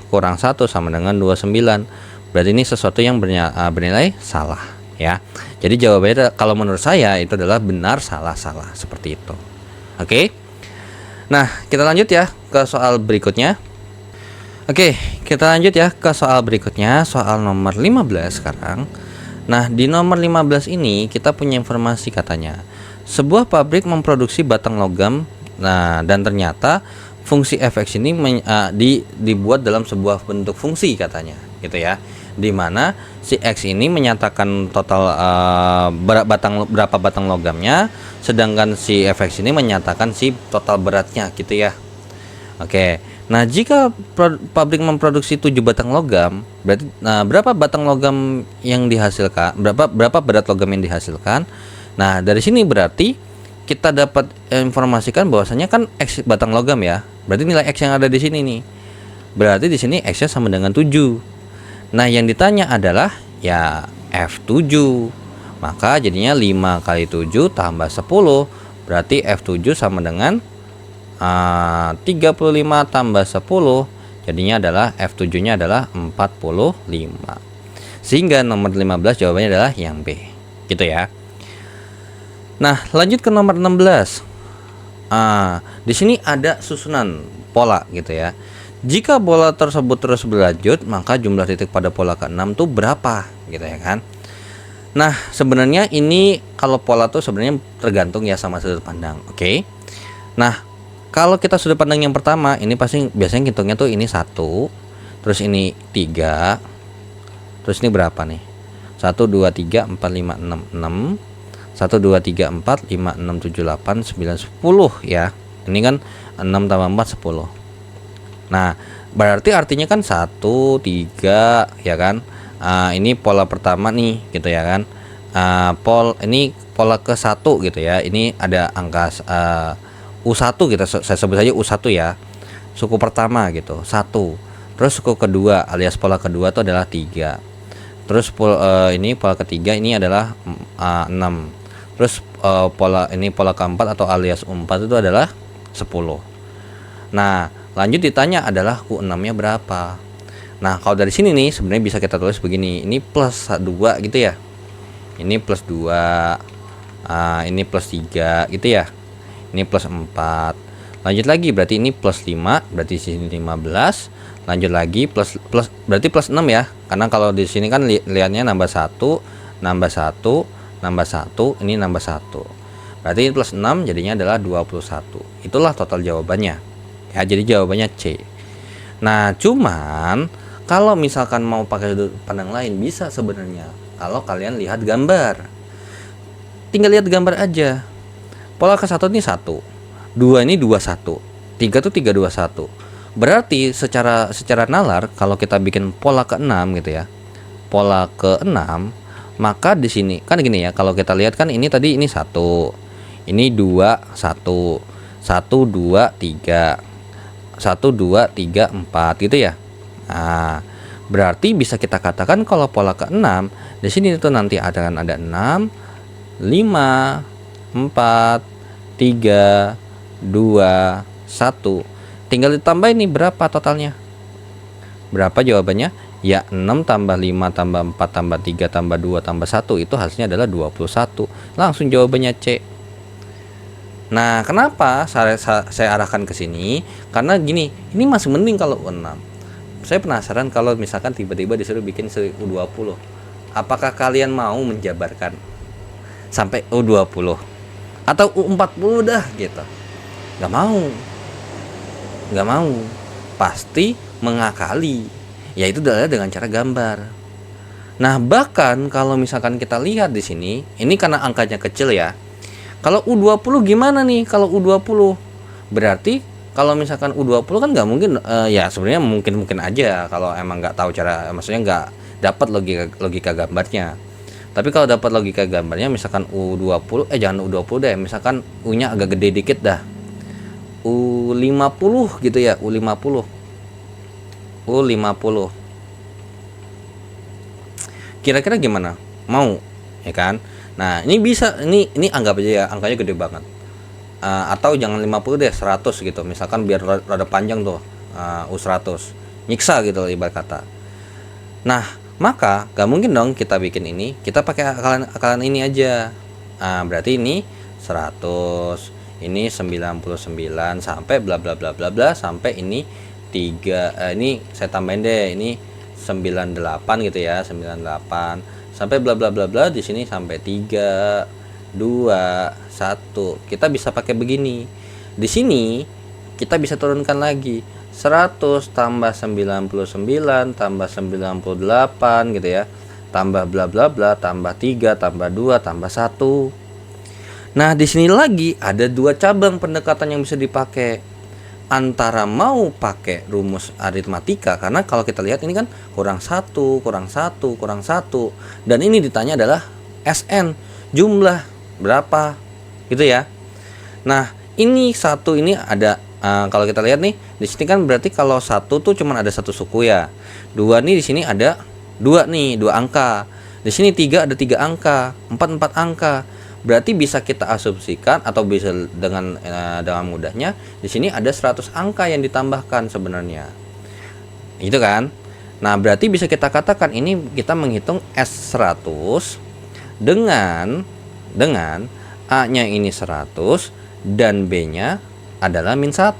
Speaker 1: kurang 1 sama dengan 29. Berarti ini sesuatu yang bernilai salah ya. Jadi jawabannya kalau menurut saya itu adalah benar salah seperti itu. Oke. Nah, kita lanjut ya ke soal berikutnya. Oke, kita lanjut ya ke soal berikutnya, soal nomor 15 sekarang. Nah, di nomor 15 ini kita punya informasi katanya sebuah pabrik memproduksi batang logam. Nah, dan ternyata fungsi fx ini dibuat dalam sebuah bentuk fungsi katanya, gitu ya. Dimana si x ini menyatakan total berapa batang logamnya, sedangkan si fx ini menyatakan si total beratnya, gitu ya. Oke. Nah, jika pabrik memproduksi 7 batang logam, berarti berapa batang logam yang dihasilkan? Berapa berat logam yang dihasilkan? Nah, dari sini berarti kita dapat informasikan bahwasanya kan X batang logam ya. Berarti nilai X yang ada di sini nih. Berarti di sini X-nya sama dengan 7. Nah, yang ditanya adalah ya F7. Maka jadinya 5 kali 7 tambah 10. Berarti F7 sama dengan 35 tambah 10. Jadinya adalah F7 nya adalah 45. Sehingga nomor 15 jawabannya adalah yang B. Gitu ya. Nah, lanjut ke nomor 16. Di sini ada susunan pola gitu ya. Jika pola tersebut terus berlanjut, maka jumlah titik pada pola ke-6 tuh berapa gitu ya kan. Nah, sebenarnya ini kalau pola tuh sebenarnya tergantung ya sama sudut pandang. Oke. Nah, kalau kita sudut pandang yang pertama, ini pasti biasanya hitungnya tuh ini 1, terus ini 3, terus ini berapa nih? 1, 2, 3, 4, 5, 6, 6, 1, 2, 3, 4, 5, 6, 7, 8, 9, 10 ya. Ini kan 6 tambah 4, 10. Nah, berarti artinya kan 1, 3 ya kan. Ini pola pertama nih gitu ya kan. Ini pola ke-1 gitu ya. Ini ada angka U1 kita saya sebut saja U1 ya. Suku pertama gitu, 1. Terus suku kedua alias pola kedua itu adalah 3. Terus ini pola ketiga ini adalah 6. Terus pola keempat atau alias U4 itu adalah 10. Nah, lanjut ditanya adalah U6-nya berapa. Nah, kalau dari sini nih sebenarnya bisa kita tulis begini. Ini plus 2 gitu ya. Ini plus 2. Ini plus 3 gitu ya. Ini plus 4. Lanjut lagi berarti ini plus 5, berarti sini 15. Lanjut lagi plus berarti plus 6 ya. Karena kalau di sini kan lihatnya nambah 1, nambah 1, nambah 1, ini nambah 1. Berarti plus 6 jadinya adalah 21. Itulah total jawabannya. Ya, jadi jawabannya C. Nah, cuman kalau misalkan mau pakai sudut pandang lain bisa sebenarnya. Kalau kalian lihat gambar. Tinggal lihat gambar aja. Pola ke-1 ini 1. 2 ini 21. 3 tuh 3 2 1. Berarti secara nalar kalau kita bikin pola ke-6 gitu ya. Pola ke-6, maka di sini kan gini ya, kalau kita lihat kan ini tadi ini 1. Ini 2 1. 1 2 3. 1 2 3 4 gitu ya. Nah, berarti bisa kita katakan kalau pola ke-6 di sini itu nanti akan ada 6 5 4 3 2 1. Tinggal ditambah ini berapa totalnya? Berapa jawabannya? Ya 6 tambah 5 tambah 4 tambah 3 tambah 2 tambah 1 itu hasilnya adalah 21. Langsung jawabannya C. Nah, kenapa saya arahkan ke sini? Karena gini, ini masih mending kalau U6. Saya penasaran kalau misalkan tiba-tiba disuruh bikin U20. Apakah kalian mau menjabarkan sampai U20 atau U40 dah gitu? Gak mau, pasti mengakali, yaitu adalah dengan cara gambar. Nah, bahkan kalau misalkan kita lihat di sini, ini karena angkanya kecil ya. Kalau U20 gimana nih? Kalau U20 berarti kalau misalkan U20 kan nggak mungkin, ya sebenarnya mungkin aja kalau emang nggak tahu cara, maksudnya nggak dapat logika gambarnya. Tapi kalau dapat logika gambarnya, misalkan U20, jangan U20 deh, misalkan U-nya agak gede dikit dah. U50 gitu ya, U50. Kira-kira gimana? Mau, ya kan? Nah, ini bisa, ini anggap aja ya, angkanya gede banget. Atau jangan 50 deh, 100 gitu. Misalkan biar rada panjang tuh, U100. Nyiksa gitu ibarat kata. Nah, maka gak mungkin dong kita bikin ini, kita pakai akalan ini aja. Berarti ini 100, ini 99 sampai bla bla bla bla bla sampai ini 3, ini saya tambahin deh, ini 98 gitu ya, 98 sampai bla bla bla bla di sini sampai 3 2 1. Kita bisa pakai begini. Di sini kita bisa turunkan lagi 100 tambah 99 tambah 98 gitu ya, tambah bla bla bla tambah 3 tambah 2 tambah 1. Nah, di sini lagi ada 2 cabang pendekatan yang bisa dipakai. Antara mau pakai rumus aritmatika, karena kalau kita lihat ini kan kurang 1, kurang 1, kurang 1. Dan ini ditanya adalah SN, jumlah berapa gitu ya. Nah, ini 1 ini ada, kalau kita lihat nih, di sini kan berarti kalau 1 tuh cuman ada 1 suku ya. 2 nih di sini ada 2 nih, 2 angka. Di sini 3 ada 3 angka, 4 angka. Berarti bisa kita asumsikan atau bisa dengan mudahnya di sini ada 100 angka yang ditambahkan sebenarnya. Itu kan? Nah, berarti bisa kita katakan ini kita menghitung S100 dengan A-nya ini 100 dan B-nya adalah min 1.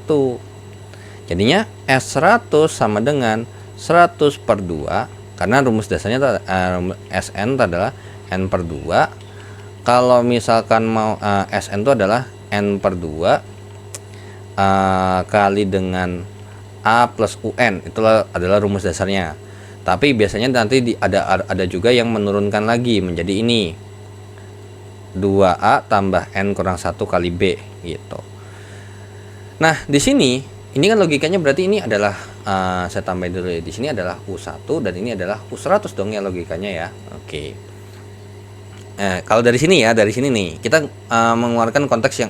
Speaker 1: Jadinya S100 sama dengan 100 per 2, karena rumus dasarnya SN adalah N per 2. Kalau misalkan mau SN itu adalah N per 2 kali dengan A plus UN, itulah adalah rumus dasarnya. Tapi biasanya nanti ada juga yang menurunkan lagi menjadi ini 2A tambah N kurang 1 kali B gitu. Nah, di sini ini kan logikanya berarti ini adalah saya tambahin dulu ya, di sini adalah U1 dan ini adalah U100 dong ya logikanya ya. Oke. Kalau dari sini nih kita mengeluarkan konteks yang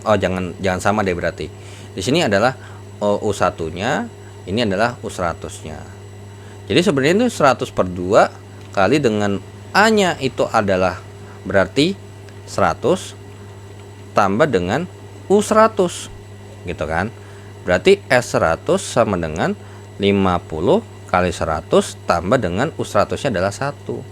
Speaker 1: jangan sama deh berarti. Di sini adalah U1-nya, ini adalah U100-nya. Jadi sebenarnya itu 100 per 2 kali dengan A-nya itu adalah berarti 100 tambah dengan U100 gitu kan. Berarti S100 sama dengan 50 kali 100 tambah dengan U100 nya adalah 1.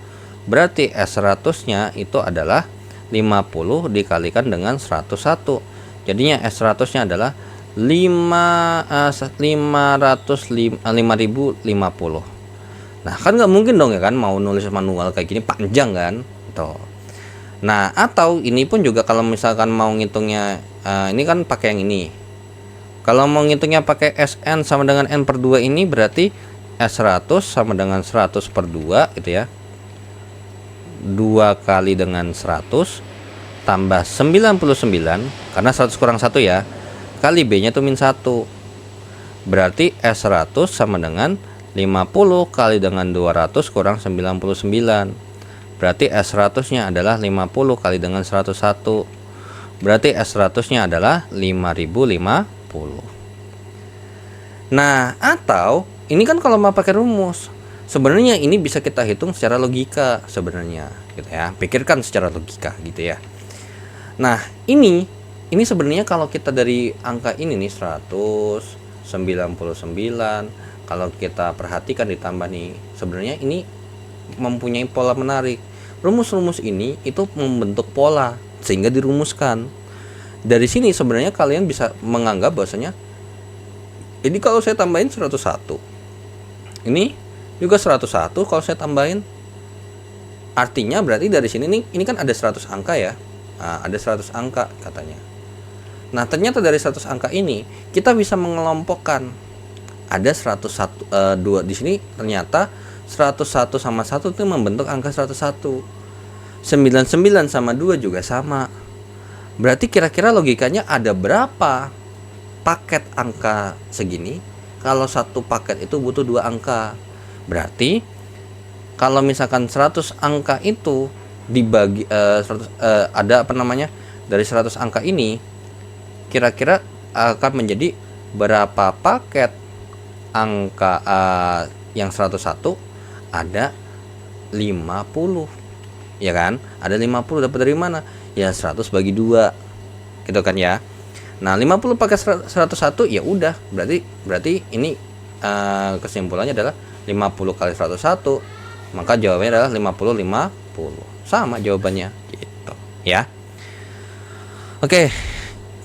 Speaker 1: Berarti S100 nya itu adalah 50 dikalikan dengan 101. Jadinya S100 nya adalah 5050. Nah kan nggak mungkin dong ya kan, mau nulis manual kayak gini panjang kan tuh. Nah atau ini pun juga kalau misalkan mau ngitungnya ini kan pakai yang ini. Kalau mau ngitungnya pakai SN sama dengan N per 2 ini berarti S100 sama dengan 100 per 2 gitu ya. 2 kali dengan 100 tambah 99 karena 100 kurang 1 ya, kali B nya tuh min 1. Berarti S100 sama dengan 50 kali dengan 200 kurang 99. Berarti S100 nya adalah 50 kali dengan 101. Berarti S100 nya adalah 5050. Nah atau ini kan kalau mau pakai rumus, sebenarnya ini bisa kita hitung secara logika sebenarnya gitu ya. Pikirkan secara logika gitu ya. Nah, ini sebenarnya kalau kita dari angka ini nih 199, kalau kita perhatikan ditambah nih, sebenarnya ini mempunyai pola menarik. Rumus-rumus ini itu membentuk pola sehingga dirumuskan. Dari sini sebenarnya kalian bisa menganggap bahwasanya ini kalau saya tambahin 101. Ini juga 101 kalau saya tambahin. Artinya berarti dari sini nih, ini kan ada 100 angka ya. Nah, ada 100 angka katanya. Nah, ternyata dari 100 angka ini kita bisa mengelompokkan. Ada 101 di sini ternyata 101 sama 1 itu membentuk angka 101. 99 sama 2 juga sama. Berarti kira-kira logikanya ada berapa paket angka segini? Kalau satu paket itu butuh 2 angka. Berarti kalau misalkan 100 angka itu dibagi ada apa namanya? Dari 100 angka ini kira-kira akan menjadi berapa paket angka yang 101? Ada 50. Ya kan? Ada 50 dapat dari mana? Ya 100 bagi 2. Gitu kan ya. Nah, 50 pakai 101 ya udah, berarti ini kesimpulannya adalah 50 kali 101. Maka jawabannya adalah 50 Sama jawabannya gitu, ya. Oke.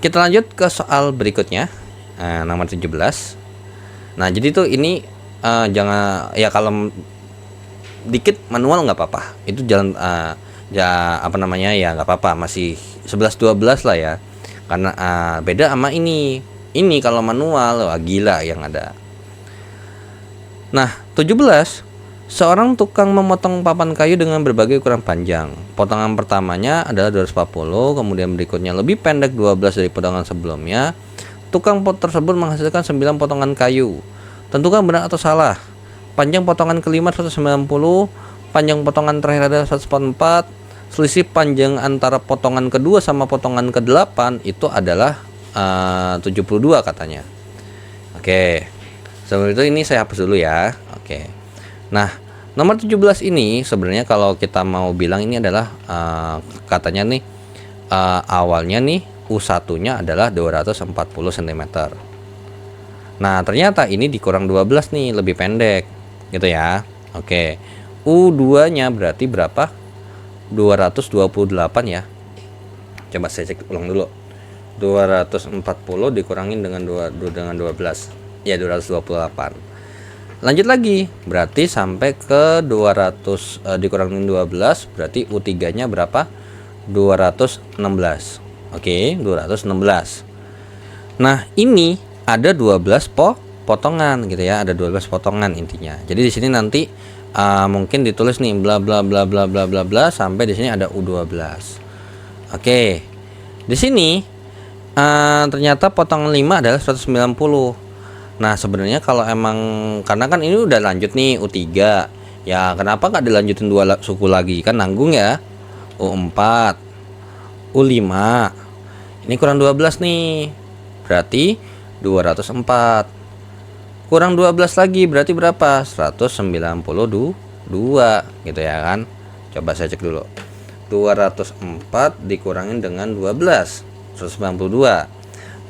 Speaker 1: Kita lanjut ke soal berikutnya. Nomor 17. Nah, jadi tuh ini jangan ya, kalau dikit manual nggak apa-apa. Itu jalan ya apa namanya ya nggak apa-apa, masih 11-12 lah ya. Karena beda sama ini kalau manual wah gila yang ada. Nah 17, seorang tukang memotong papan kayu dengan berbagai ukuran panjang. Potongan pertamanya adalah 240, kemudian berikutnya lebih pendek 12 dari potongan sebelumnya. Tukang pot tersebut menghasilkan 9 potongan kayu. Tentukan benar atau salah. Panjang potongan kelima 190, panjang potongan terakhir adalah 144. Selisih panjang antara potongan kedua sama potongan ke-8 itu adalah 72 katanya. Oke. Sebelum itu ini saya hapus dulu ya. Oke. Nah, nomor 17 ini sebenarnya kalau kita mau bilang ini adalah katanya nih awalnya nih U1-nya adalah 240 cm. Nah, ternyata ini dikurang 12 nih, lebih pendek gitu ya. Oke. U2-nya berarti berapa? 228 ya. Coba saya cek ulang dulu. 240 dikurangin dengan 12. Ya 228. Lanjut lagi. Berarti sampai ke 200 dikurangin 12 berarti U3-nya berapa? 216. Oke, 216. Nah, ini ada 12 potongan gitu ya, ada 12 potongan intinya. Jadi di sini nanti mungkin ditulis nih bla bla bla bla bla bla bla sampai di sini ada U12. Oke. Di sini ternyata potongan 5 adalah 190. Nah, sebenarnya kalau emang karena kan ini udah lanjut nih U3. Ya, kenapa nggak dilanjutin 2 suku lagi? Kan nanggung ya. U4, U5. Ini kurang 12 nih. Berarti 204. Kurang 12 lagi berarti berapa? 192 gitu ya kan. Coba saya cek dulu. 204 dikurangin dengan 12, 192.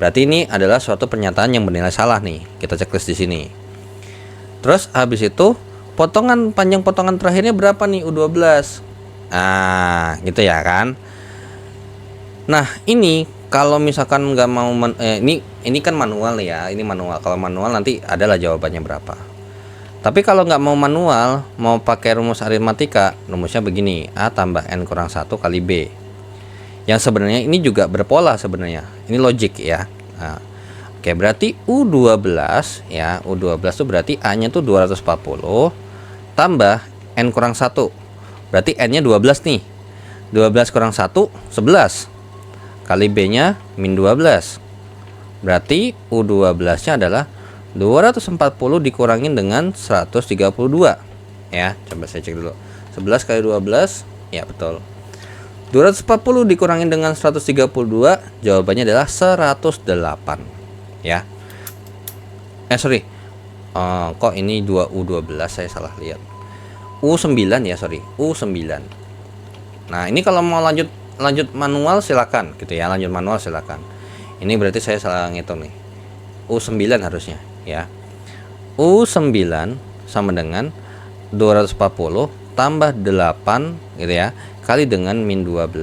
Speaker 1: Berarti ini adalah suatu pernyataan yang bernilai salah nih. Kita checklist di sini. Terus habis itu potongan panjang potongan terakhirnya berapa nih? U12. Nah, gitu ya kan. Nah, ini kalau misalkan nggak mau ini kan manual ya. Ini manual. Kalau manual nanti adalah jawabannya berapa. Tapi kalau nggak mau manual, mau pakai rumus aritmatika, rumusnya begini: A tambah N kurang 1 kali B. Yang sebenarnya ini juga berpola sebenarnya. Ini logik ya. Nah, oke, berarti U12 ya. U12 itu berarti A-nya tuh 240 tambah N kurang 1. Berarti N-nya 12 nih. 12 kurang 1, 11. Kali B-nya min 12. Berarti U12-nya adalah 240 dikurangin dengan 132 ya. Coba saya cek dulu. 11 kali 12, ya betul. 240 dikurangin dengan 132, jawabannya adalah 108 ya. Sorry. Kok ini 2U12, saya salah lihat. U9 ya, sorry. U9. Nah, ini kalau mau lanjut manual silakan gitu ya, lanjut manual silakan. Ini berarti saya salah ngitung nih. U9 harusnya ya. U9 sama dengan 240 tambah 8 gitu ya, kali dengan min 12.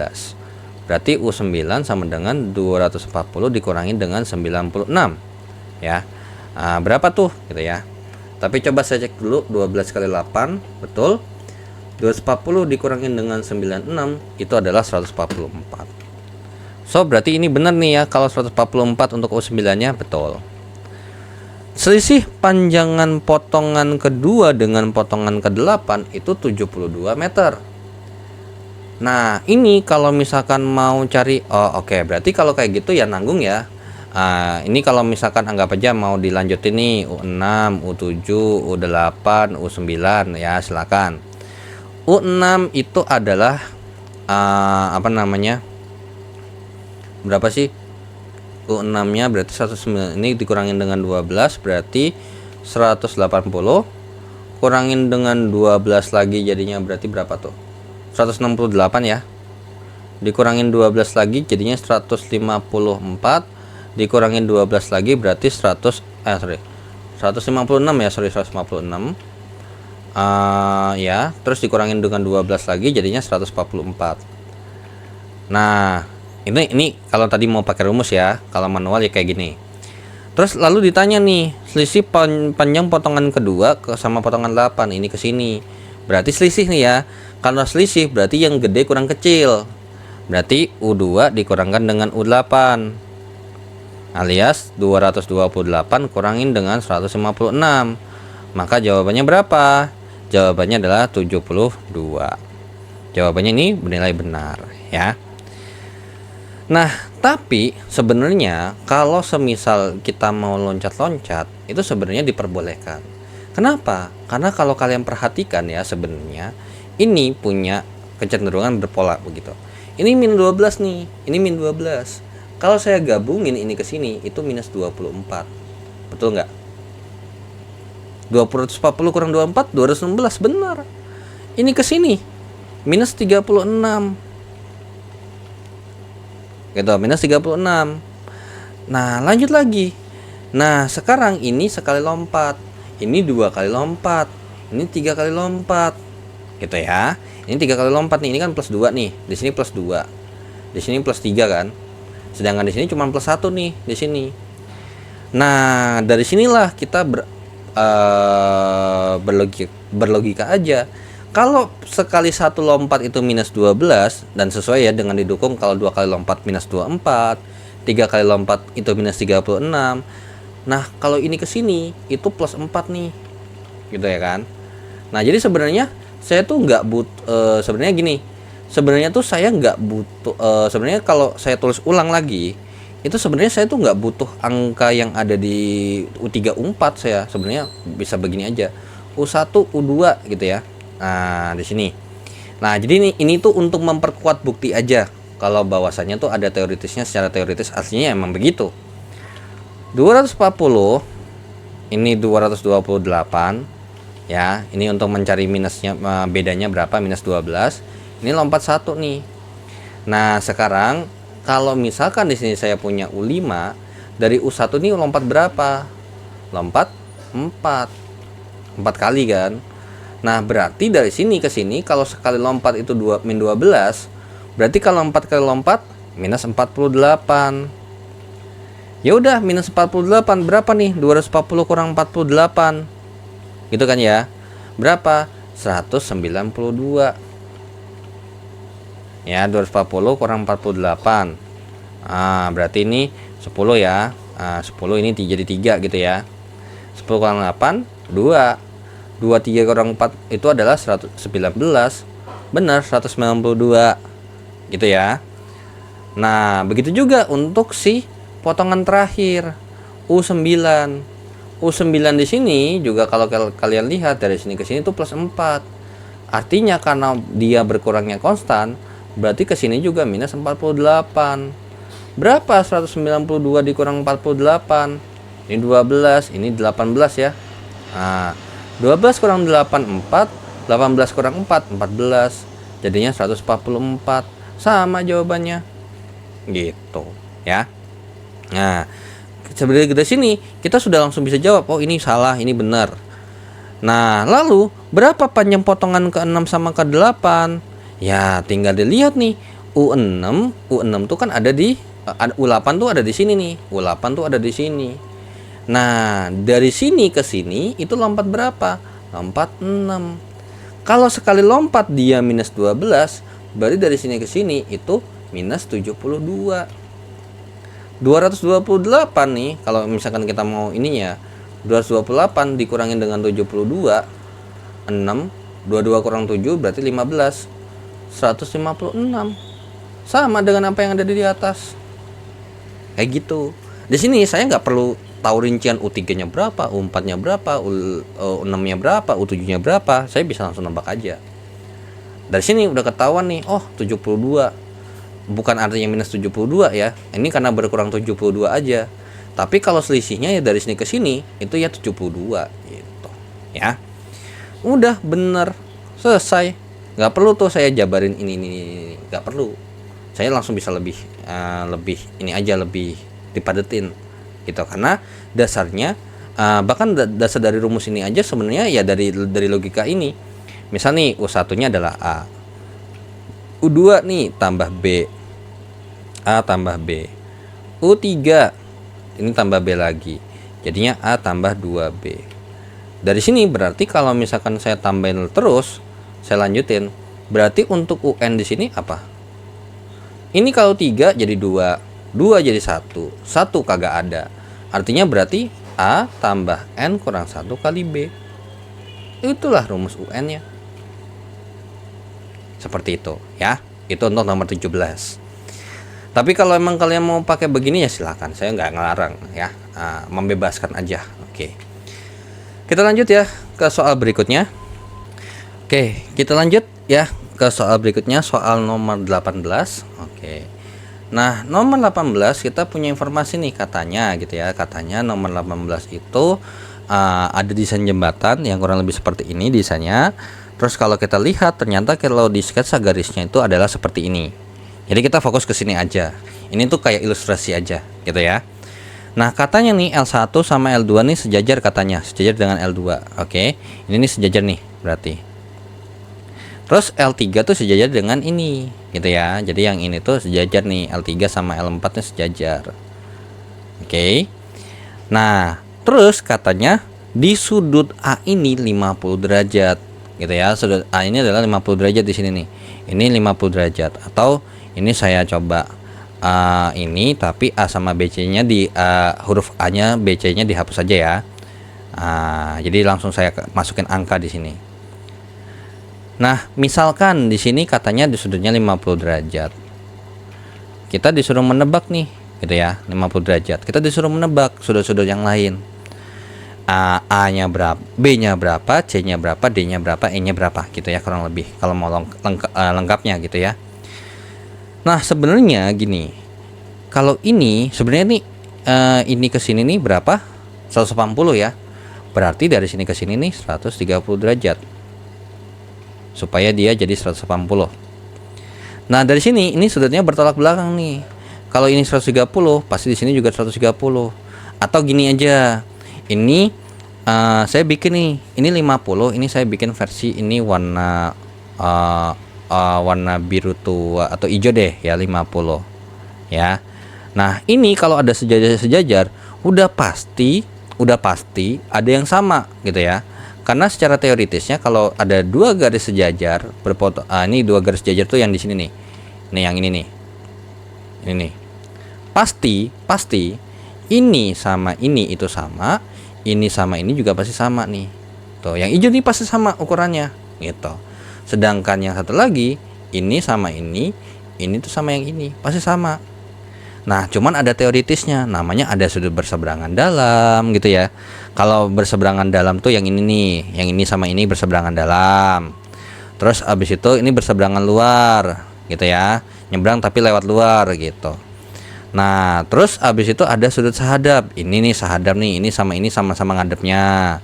Speaker 1: Berarti U9 sama dengan 240 dikurangi dengan 96 ya. Nah, berapa tuh gitu ya. Tapi coba saya cek dulu. 12 kali 8 betul. 240 dikurangin dengan 96 itu adalah 144. So berarti ini benar nih ya, kalau 144 untuk U9 nya betul. Selisih panjangan potongan kedua dengan potongan ke-8 itu 72 meter. Nah, ini kalau misalkan mau cari, oke, berarti kalau kayak gitu ya nanggung ya. Ini kalau misalkan anggap aja mau dilanjutin nih U6, U7, U8, U9 ya, silakan. U6 itu adalah apa namanya? Berapa sih? U6-nya berarti 109, ini dikurangin dengan 12 berarti 180, kurangin dengan 12 lagi jadinya berarti berapa tuh? 168 ya. Dikurangin 12 lagi jadinya 154, dikurangin 12 lagi berarti 156 ya, 156. Ya, terus dikurangin dengan 12 lagi jadinya 144. Nah, ini kalau tadi mau pakai rumus ya, kalau manual ya kayak gini. Terus lalu ditanya nih, selisih panjang potongan kedua sama potongan 8 ini ke sini. Berarti selisih nih ya. Kalau selisih berarti yang gede kurang kecil. Berarti U2 dikurangkan dengan U8. Alias 228 kurangin dengan 156. Maka jawabannya berapa? Jawabannya adalah 72. Jawabannya ini bernilai benar ya. Nah, tapi sebenarnya kalau semisal kita mau loncat-loncat itu sebenarnya diperbolehkan. Kenapa? Karena kalau kalian perhatikan ya, sebenarnya ini punya kecenderungan berpola begitu. Ini min 12 nih, ini min 12. Kalau saya gabungin ini ke sini itu minus 24. Betul nggak? 240 kurang 24, 216, benar. Ini ke sini minus 36. Gitu, minus 36. Nah, lanjut lagi. Nah, sekarang ini sekali lompat. Ini 2 kali lompat. Ini 3 kali lompat. Gitu ya. Ini 3 kali lompat nih. Ini kan plus 2 nih. Di sini plus 2. Di sini plus 3 kan. Sedangkan di sini cuma plus 1 nih di sini. Nah, dari sinilah kita berlogika aja. Kalau sekali satu lompat itu minus 12 dan sesuai ya dengan didukung, kalau 2 kali lompat minus 24, 3 kali lompat itu minus 36. Nah, kalau ini ke sini itu plus 4 nih. Gitu ya kan? Nah, jadi sebenarnya saya tuh nggak butuh sebenarnya gini. Sebenarnya tuh saya nggak butuh sebenarnya kalau saya tulis ulang lagi, itu sebenarnya saya tuh nggak butuh angka yang ada di U3 U4, saya sebenarnya bisa begini aja. U1, U2 gitu ya. Nah, di sini. Nah, jadi ini tuh untuk memperkuat bukti aja. Kalau bahwasannya tuh ada teoritisnya, secara teoritis aslinya emang begitu. 240 ini 228 Ya, ini untuk mencari minusnya, bedanya berapa, minus 12. Ini lompat 1 nih. Nah, sekarang kalau misalkan di sini saya punya U5, dari U1 nih lompat berapa? Lompat 4. 4 kali kan? Nah, berarti dari sini ke sini kalau sekali lompat itu min 12, berarti kalau 4 kali lompat minus 48. Ya udah, minus 48 berapa nih? 240 kurang 48. Gitu kan ya? Berapa? 192. Ya, 240 kurang 48. Berarti ini 10 ya. 10 ini jadi 3 gitu ya. 10 kurang 8, 2. 23 kurang 4 itu adalah 119. Benar, 192. Gitu ya. Nah, begitu juga untuk si potongan terakhir U9. U9 di sini juga kalau kalian lihat dari sini ke sini tuh plus 4. Artinya karena dia berkurangnya konstan, berarti ke sini juga minus 48. Berapa 192 dikurang 48? Ini 12, ini 18 ya. Nah, 12 kurang 8, 4. 18 kurang 4, 14. Jadinya 144. Sama jawabannya. Gitu, ya. Nah, sebenarnya dari sini kita sudah langsung bisa jawab, oh ini salah, ini benar. Nah, lalu berapa panjang potongan ke-6 sama ke-8? Ya, tinggal dilihat nih. U6 tuh kan ada di U8 tuh ada di sini nih. U8 tuh ada di sini. Nah, dari sini ke sini itu lompat berapa? Lompat 6. Kalau sekali lompat dia minus 12, berarti dari sini ke sini itu minus 72. 228 nih, kalau misalkan kita mau ininya, 228 dikurangin dengan 72, 6, 22 kurang 7 berarti 15, 156. Sama dengan apa yang ada di atas. Kayak gitu. Di sini saya nggak perlu tahu rincian U3-nya berapa, U4-nya berapa, U6-nya berapa, U7-nya berapa. Saya bisa langsung nebak aja. Dari sini udah ketahuan nih, oh 72. Bukan artinya minus 72 ya. Ini karena berkurang 72 aja. Tapi kalau selisihnya ya dari sini ke sini itu ya 72 gitu. Ya. Udah bener. Selesai. Nggak perlu tuh saya jabarin ini. Nggak perlu. Saya langsung bisa lebih ini aja, lebih dipadetin gitu, karena dasarnya bahkan dasar dari rumus ini aja sebenarnya ya dari logika ini. Misal nih U1-nya adalah A, U2 nih tambah B, A tambah B, U3 ini tambah B lagi, jadinya A tambah 2B. Dari sini berarti kalau misalkan saya tambahin terus, saya lanjutin, berarti untuk UN di sini apa? Ini kalau 3 jadi 2, 2 jadi 1, 1 kagak ada. Artinya berarti A tambah N kurang 1 kali B. Itulah rumus UN-nya. Seperti itu ya. Itu untuk nomor 17. Tapi kalau emang kalian mau pakai begini ya silakan. Saya nggak ngelarang ya. Membebaskan aja. Oke. Kita lanjut ya ke soal berikutnya. Oke, kita lanjut ya ke soal berikutnya, soal nomor 18. Oke. Nah, nomor 18 kita punya informasi nih katanya gitu ya. Katanya nomor 18 itu ada desain jembatan yang kurang lebih seperti ini desainnya. Terus kalau kita lihat ternyata kalau di sketsa garisnya itu adalah seperti ini. Jadi kita fokus ke sini aja. Ini tuh kayak ilustrasi aja gitu ya. Nah, katanya nih L1 sama L2 nih sejajar katanya, sejajar dengan L2. Oke. Ini nih sejajar nih berarti. Terus L3 tuh sejajar dengan ini gitu ya. Jadi yang ini tuh sejajar nih, L3 sama L4 nya sejajar. Oke. Nah, terus katanya di sudut A ini 50 derajat gitu ya. Sudut A ini adalah 50 derajat di sini nih. Ini 50 derajat, atau ini saya coba ini tapi A sama BC-nya di huruf A-nya, BC-nya dihapus aja ya. Jadi langsung saya masukin angka di sini. Nah, misalkan di sini katanya di sudutnya 50 derajat. Kita disuruh menebak nih, gitu ya, 50 derajat. Kita disuruh menebak sudut-sudut yang lain. A-nya berapa, B-nya berapa, C-nya berapa, D-nya berapa, E-nya berapa, gitu ya kurang lebih. Kalau mau lengkapnya gitu ya. Nah, sebenarnya gini. Kalau ini sebenarnya nih ini ke sini nih berapa? 180 ya. Berarti dari sini ke sini nih 130 derajat. Supaya dia jadi 180. Nah, dari sini ini sudutnya bertolak belakang nih. Kalau ini 130, pasti di sini juga 130. Atau gini aja. Ini saya bikin nih, ini 50, ini saya bikin versi ini warna warna biru tua atau hijau deh ya, 50 ya. Nah, ini kalau ada sejajar udah pasti ada yang sama gitu ya. Karena secara teoritisnya kalau ada dua garis sejajar berpotong, ini dua garis sejajar tuh yang di sini nih. Nih yang ini nih. Ini nih. Pasti ini sama ini itu sama, ini sama ini juga pasti sama nih. Tuh, yang hijau nih pasti sama ukurannya gitu. Sedangkan yang satu lagi, ini sama ini tuh sama yang ini, pasti sama. Nah, cuman ada teoritisnya, namanya ada sudut berseberangan dalam gitu ya. Kalau berseberangan dalam tuh yang ini nih, yang ini sama ini berseberangan dalam. Terus abis itu ini berseberangan luar gitu ya, nyebrang tapi lewat luar gitu. Nah, terus abis itu ada sudut sahadap. Ini nih sahadap nih, ini sama-sama ngadepnya.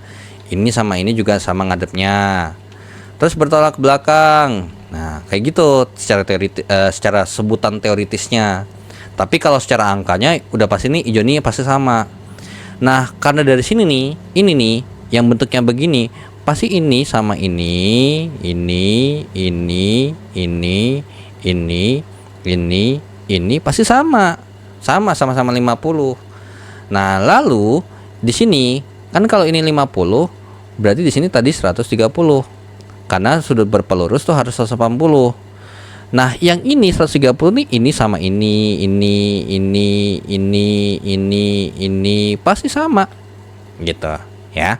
Speaker 1: Ini sama ini juga sama ngadepnya. Terus bertolak belakang. Nah, kayak gitu secara sebutan teoritisnya. Tapi kalau secara angkanya udah pasti nih hijau nih pasti sama. Nah, karena dari sini nih, ini nih yang bentuknya begini, pasti ini sama ini pasti sama. Sama-sama 50. Nah, lalu di sini kan kalau ini 50, berarti di sini tadi 130. Karena sudut berpelurus tuh harus 180. Nah, yang ini 130 nih, ini sama ini pasti sama gitu ya.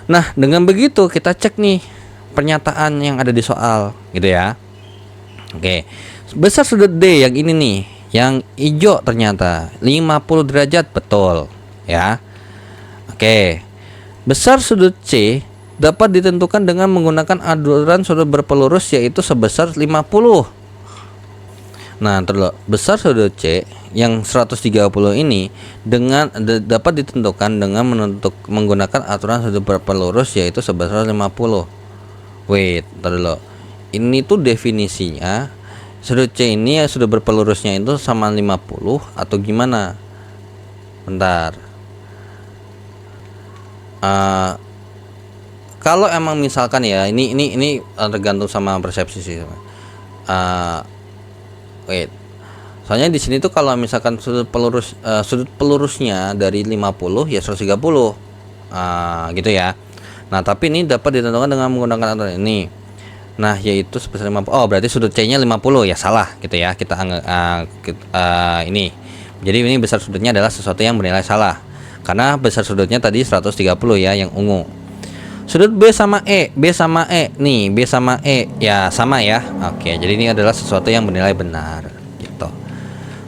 Speaker 1: Nah, dengan begitu kita cek nih pernyataan yang ada di soal gitu ya. Oke. Besar sudut D yang ini nih, yang hijau ternyata 50 derajat betul ya. Oke. Besar sudut C dapat ditentukan dengan menggunakan aturan sudut berpelurus yaitu sebesar 50. Nah, terus besar sudut C yang 130 ini dapat ditentukan dengan menggunakan aturan sudut berpelurus yaitu sebesar 50. Wait, terus ini tuh definisinya sudut C ini ya sudut berpelurusnya itu sama 50 atau gimana? Bentar. Kalau emang misalkan ya ini tergantung sama persepsi sih. Wait. Soalnya di sini tuh kalau misalkan sudut pelurusnya dari 50 ya 130. Gitu ya. Nah, tapi ini dapat ditentukan dengan menggunakan aturan ini. Nah, yaitu sebesar 50. Oh, berarti sudut C-nya 50 ya, salah gitu ya. Kita ini. Jadi ini besar sudutnya adalah sesuatu yang bernilai salah. Karena besar sudutnya tadi 130 ya yang ungu. Sudut B sama E nih, B sama E ya sama ya. Oke, jadi ini adalah sesuatu yang bernilai benar gitu.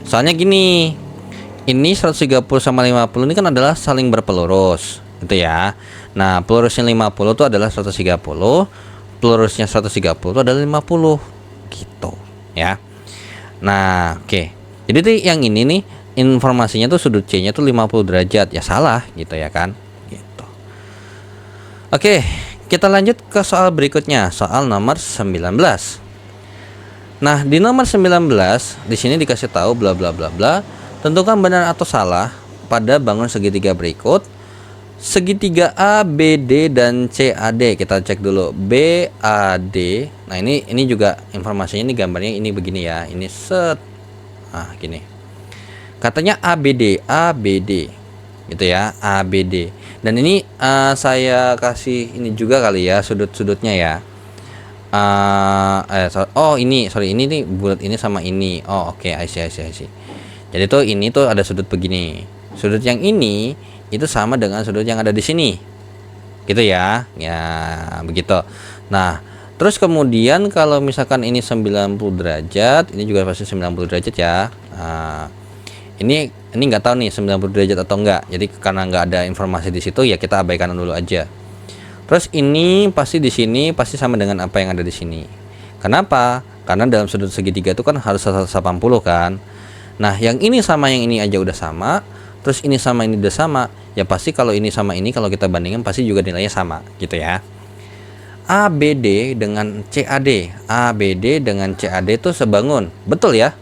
Speaker 1: Soalnya gini, ini 130 sama 50 ini kan adalah saling berpelurus gitu ya. Nah, pelurusnya 50 itu adalah 130, pelurusnya 130 itu adalah 50 gitu ya. Nah, oke. Jadi tuh yang ini nih informasinya tuh sudut C-nya tuh 50 derajat ya, salah gitu ya kan. Oke, kita lanjut ke soal berikutnya, soal nomor 19. Nah, di nomor 19 di sini dikasih tahu bla bla bla bla, tentukan benar atau salah pada bangun segitiga berikut. Segitiga A, B, D dan C, A, D. Kita cek dulu B, A, D. Nah, ini juga informasinya, ini gambarnya ini begini ya. Ini set. Nah, gini. Katanya A, B, D, A, B, D. Gitu ya, A, B, D. Dan ini saya kasih ini juga kali ya sudut-sudutnya ya. Ini nih bulat ini sama ini. Oh, oke, I see. Jadi tuh ini tuh ada sudut begini. Sudut yang ini itu sama dengan sudut yang ada di sini. Gitu ya. Ya, begitu. Nah, terus kemudian kalau misalkan ini 90 derajat, ini juga pasti 90 derajat ya. Ini nggak tahu nih 90 derajat atau enggak. Jadi karena nggak ada informasi di situ ya kita abaikan dulu aja. Terus ini pasti di sini pasti sama dengan apa yang ada di sini. Kenapa? Karena dalam sudut segitiga itu kan harus 180 kan. Nah, yang ini sama yang ini aja udah sama. terus ini sama ini udah sama, ya pasti kalau ini sama ini kalau kita bandingkan pasti juga nilainya sama gitu ya. ABD dengan CAD, ABD dengan CAD itu sebangun, betul ya?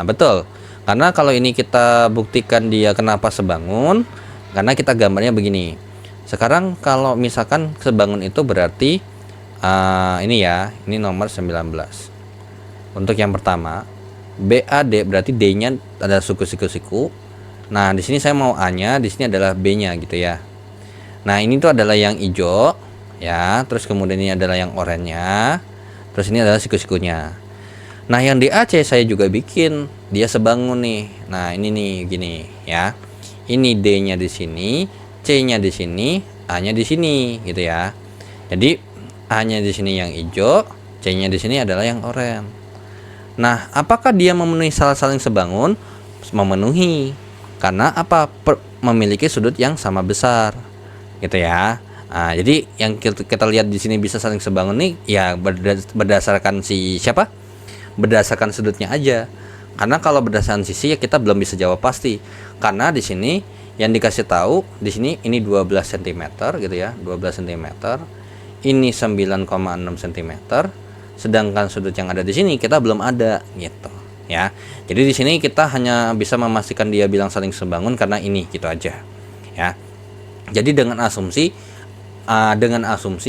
Speaker 1: Betul. Karena kalau ini kita buktikan dia kenapa sebangun, karena kita gambarnya begini. Sekarang kalau misalkan sebangun itu berarti ini ya, ini nomor 19. Untuk yang pertama, BAD berarti D-nya ada siku-siku. Nah, di sini saya mau A-nya, di sini adalah B-nya gitu ya. Nah, ini tuh adalah yang hijau ya, terus kemudian ini adalah yang oranye-nya, terus ini adalah siku-sikunya. Nah, yang DAC saya juga bikin, dia sebangun nih. Nah, ini nih gini ya. Ini D-nya di sini, C-nya di sini, A-nya di sini gitu ya. Jadi A-nya di sini yang hijau, C-nya di sini adalah yang oranye. Nah, apakah dia memenuhi saling sebangun? Memenuhi. Karena apa? Memiliki sudut yang sama besar. Gitu ya. Nah, jadi yang kita lihat di sini bisa saling sebangun nih ya berdasarkan siapa? Berdasarkan sudutnya aja. Karena kalau berdasarkan sisi ya kita belum bisa jawab pasti. Karena di sini yang dikasih tahu di sini ini 12 cm gitu ya, 12 cm. Ini 9,6 cm. Sedangkan sudut yang ada di sini kita belum ada gitu ya. Jadi di sini kita hanya bisa memastikan dia bilang saling sebangun karena ini gitu aja ya. Jadi dengan asumsi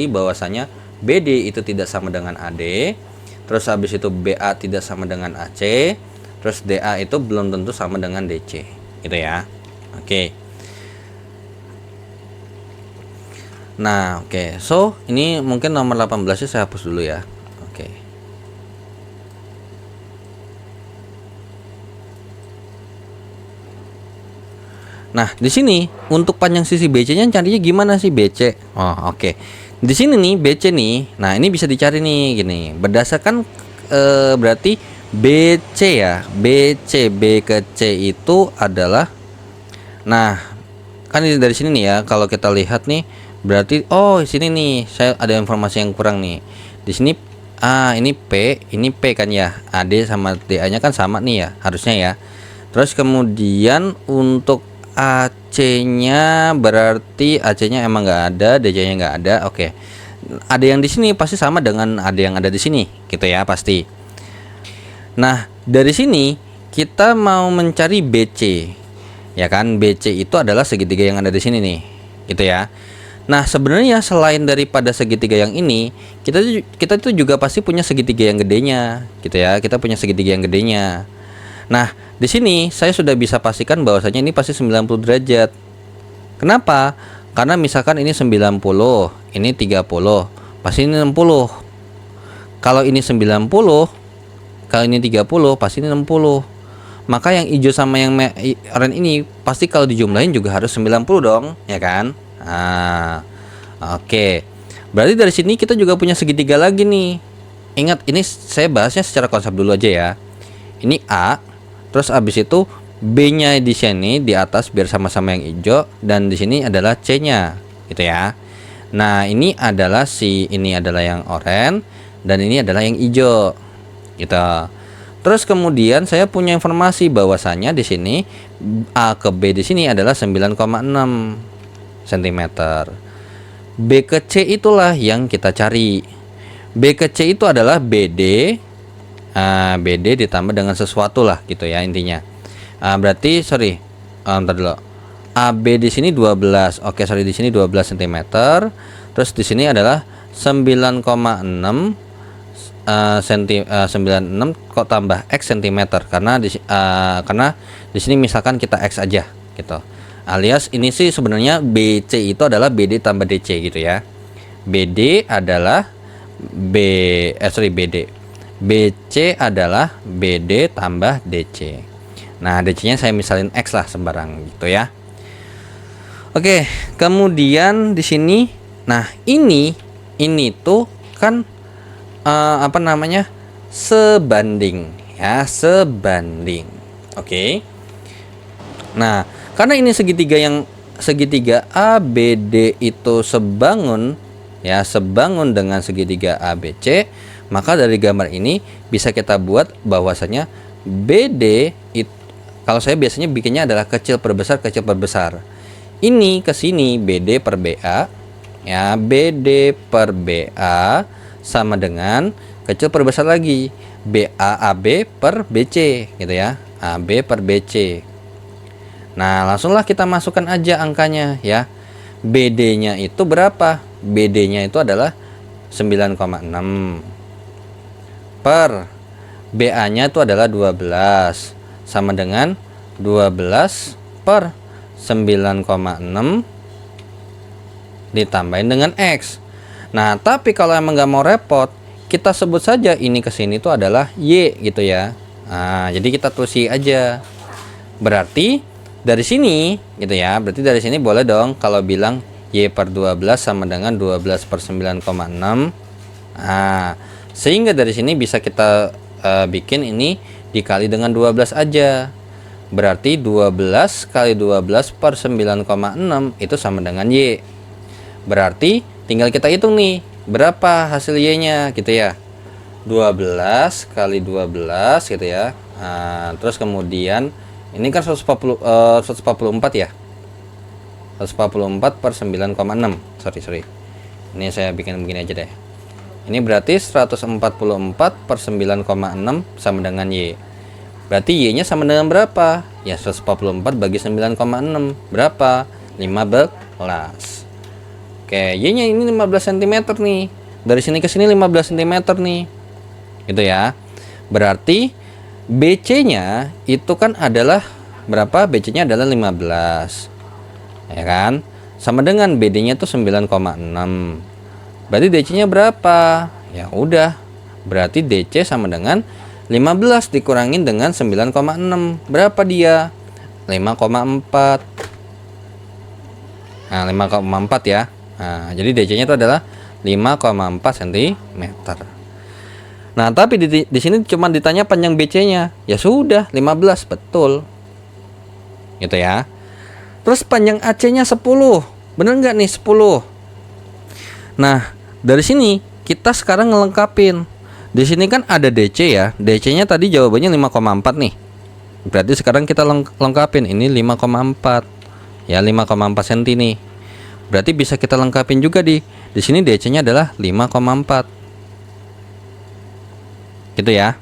Speaker 1: bahwasanya BD itu tidak sama dengan AD, terus habis itu BA tidak sama dengan AC, terus DA itu belum tentu sama dengan DC gitu ya. Oke. Nah, oke. So, ini mungkin nomor 18 saya hapus dulu ya. Oke. Nah, di sini untuk panjang sisi BC-nya carinya gimana sih BC? Oh, oke. Di sini nih BC nih. Nah, ini bisa dicari nih gini. Berdasarkan berarti BC ya. BC B ke C itu adalah, nah, kan dari sini nih ya. Kalau kita lihat nih berarti di sini nih saya ada informasi yang kurang nih. Di sini ini P kan ya. AD sama DA-nya kan sama nih ya, harusnya ya. Terus kemudian untuk AC-nya berarti AC-nya emang nggak ada, DJ-nya nggak ada. Oke. Ada yang di sini pasti sama dengan ada yang ada di sini, gitu ya pasti. Nah, dari sini kita mau mencari BC. Ya kan, BC itu adalah segitiga yang ada di sini nih, gitu ya. Nah, sebenarnya selain daripada segitiga yang ini, kita itu juga pasti punya segitiga yang gedenya, gitu ya. Kita punya segitiga yang gedenya. Nah, di sini saya sudah bisa pastikan bahwasanya ini pasti 90 derajat. Kenapa? Karena misalkan ini 90, ini 30, pasti ini 60. Kalau ini 90, kalau ini 30, pasti ini 60. Maka yang hijau sama yang oranye ini pasti kalau dijumlahin juga harus 90 dong, ya kan? Nah, oke. Berarti dari sini kita juga punya segitiga lagi nih. Ingat, ini saya bahasnya secara konsep dulu aja ya. Ini A, terus abis itu B-nya di sini di atas biar sama-sama yang hijau, dan di sini adalah C-nya, gitu ya. Nah, ini adalah ini adalah yang oranye dan ini adalah yang hijau, gitu. Terus kemudian saya punya informasi bahwasanya di sini A ke B di sini adalah 9,6 cm. B ke C itulah yang kita cari. B ke C itu adalah BD. BD ditambah dengan sesuatu lah gitu ya intinya. Berarti bentar dulu. AB di sini 12. Oke, di sini 12 cm. Terus di sini adalah 9,6 96 kok tambah X cm karena di sini misalkan kita X aja gitu. Alias ini sih sebenarnya BC itu adalah BD tambah DC gitu ya. BD adalah BD. BC adalah BD tambah DC. Nah, DC-nya saya misalin X lah sembarang gitu ya. Oke, kemudian di sini, nah ini tuh kan sebanding ya, sebanding. Oke. Nah, karena ini segitiga ABD itu sebangun ya, sebangun dengan segitiga ABC, maka dari gambar ini bisa kita buat bahwasanya BD itu, Kalau saya biasanya bikinnya adalah kecil per besar, kecil per besar. Ini ke sini BD per BA, ya, BD per BA sama dengan kecil per besar lagi BAAB per BC gitu ya, AB per BC. Nah, langsunglah kita masukkan aja angkanya ya. BD-nya itu berapa? BD-nya itu adalah 9,6 per BA-nya itu adalah 12 sama dengan 12 per 9,6 ditambahin dengan X. Nah, tapi kalau emang nggak mau repot, kita sebut saja ini ke sini itu adalah Y gitu ya. Nah, jadi kita tulis Y aja. Berarti dari sini gitu ya, berarti dari sini boleh dong kalau bilang Y per 12 sama dengan 12 per 9,6. Nah, sehingga dari sini bisa kita bikin ini dikali dengan 12 aja. Berarti 12 kali 12 per 9,6 itu sama dengan Y. Berarti tinggal kita hitung nih, berapa hasil Y-nya gitu ya. 12 kali 12 gitu ya. Nah, terus kemudian ini kan 144 ya. 144 per 9,6. Sorry. Ini saya bikin begini aja deh. Ini berarti 144 per 9,6 sama dengan Y. Berarti Y-nya sama dengan berapa? Ya 144 bagi 9,6 berapa? 15. Oke, Y-nya ini 15 cm nih. Dari sini ke sini 15 cm nih. Gitu ya. Berarti BC-nya itu kan adalah berapa? BC-nya adalah 15. Ya kan? Sama dengan BD-nya itu 9,6. Berarti DC-nya berapa? Ya udah. Berarti DC sama dengan 15 dikurangin dengan 9,6. Berapa dia? 5,4. Nah, 5,4 ya. Nah, jadi DC-nya itu adalah 5,4 cm. Nah, tapi di sini cuma ditanya panjang BC-nya. Ya sudah, 15, betul. Gitu ya. Terus panjang AC-nya 10. Bener nggak nih 10? Nah, dari sini kita sekarang ngelengkapin. Di sini kan ada DC ya. DC-nya tadi jawabannya 5,4 nih. Berarti sekarang kita lengkapin. Ini 5,4. Ya, 5,4 cm nih. Berarti bisa kita lengkapin juga di sini DC-nya adalah 5,4. Gitu ya.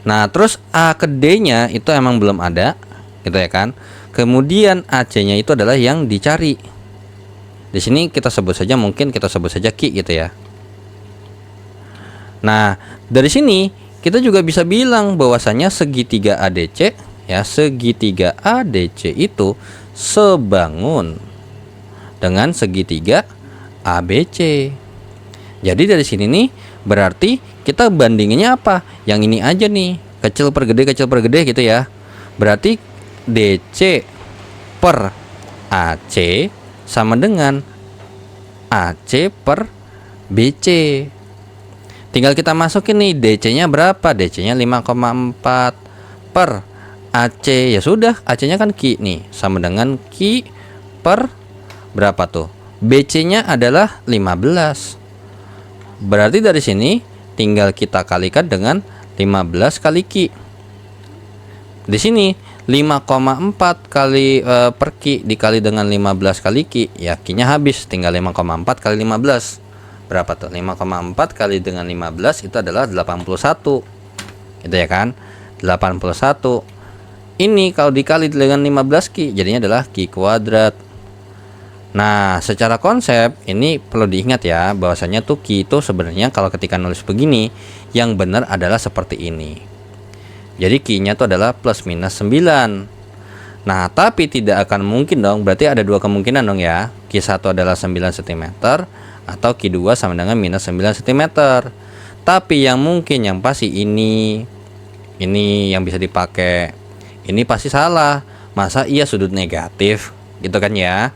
Speaker 1: Nah, terus A ke D-nya itu emang belum ada, gitu ya kan? Kemudian AC-nya itu adalah yang dicari. Di sini kita sebut saja, mungkin kita sebut saja Ki gitu ya. Nah, dari sini kita juga bisa bilang bahwasanya segitiga ADC ya, segitiga ADC itu sebangun dengan segitiga ABC. Jadi dari sini nih berarti kita bandinginnya apa? Yang ini aja nih, kecil per gede gitu ya. Berarti DC per AC sama dengan AC per BC. Tinggal kita masukin nih DC-nya berapa? DC-nya 5,4 per AC. Ya sudah, AC-nya kan Ki nih, sama dengan Ki per berapa tuh? BC-nya adalah 15. Berarti dari sini tinggal kita kalikan dengan 15 kali Ki. Di sini 5,4 kali per Ki dikali dengan 15 kali Ki, ya Ki-nya habis, tinggal 5,4 kali 15. Berapa tuh? 5,4 kali dengan 15 itu adalah 81. Gitu ya kan? 81. Ini kalau dikali dengan 15 Ki jadinya adalah Ki kuadrat. Nah, secara konsep ini perlu diingat ya, bahwasanya tuh Ki itu sebenarnya kalau ketika nulis begini yang benar adalah seperti ini. Jadi Ki-nya itu adalah plus minus 9. Nah, tapi tidak akan mungkin dong, berarti ada dua kemungkinan dong ya. Ki1 adalah 9 cm atau Ki2 sama dengan minus 9 cm. Tapi yang mungkin yang pasti ini yang bisa dipakai. Ini pasti salah. Masa iya sudut negatif? Gitu kan ya.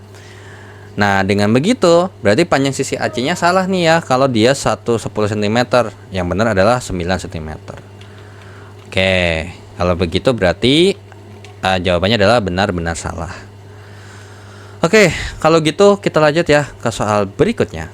Speaker 1: Nah, dengan begitu berarti panjang sisi AC-nya salah nih ya, kalau dia 10 cm. Yang benar adalah 9 cm. Oke, kalau begitu berarti jawabannya adalah benar-benar salah. Oke, kalau gitu kita lanjut ya ke soal berikutnya.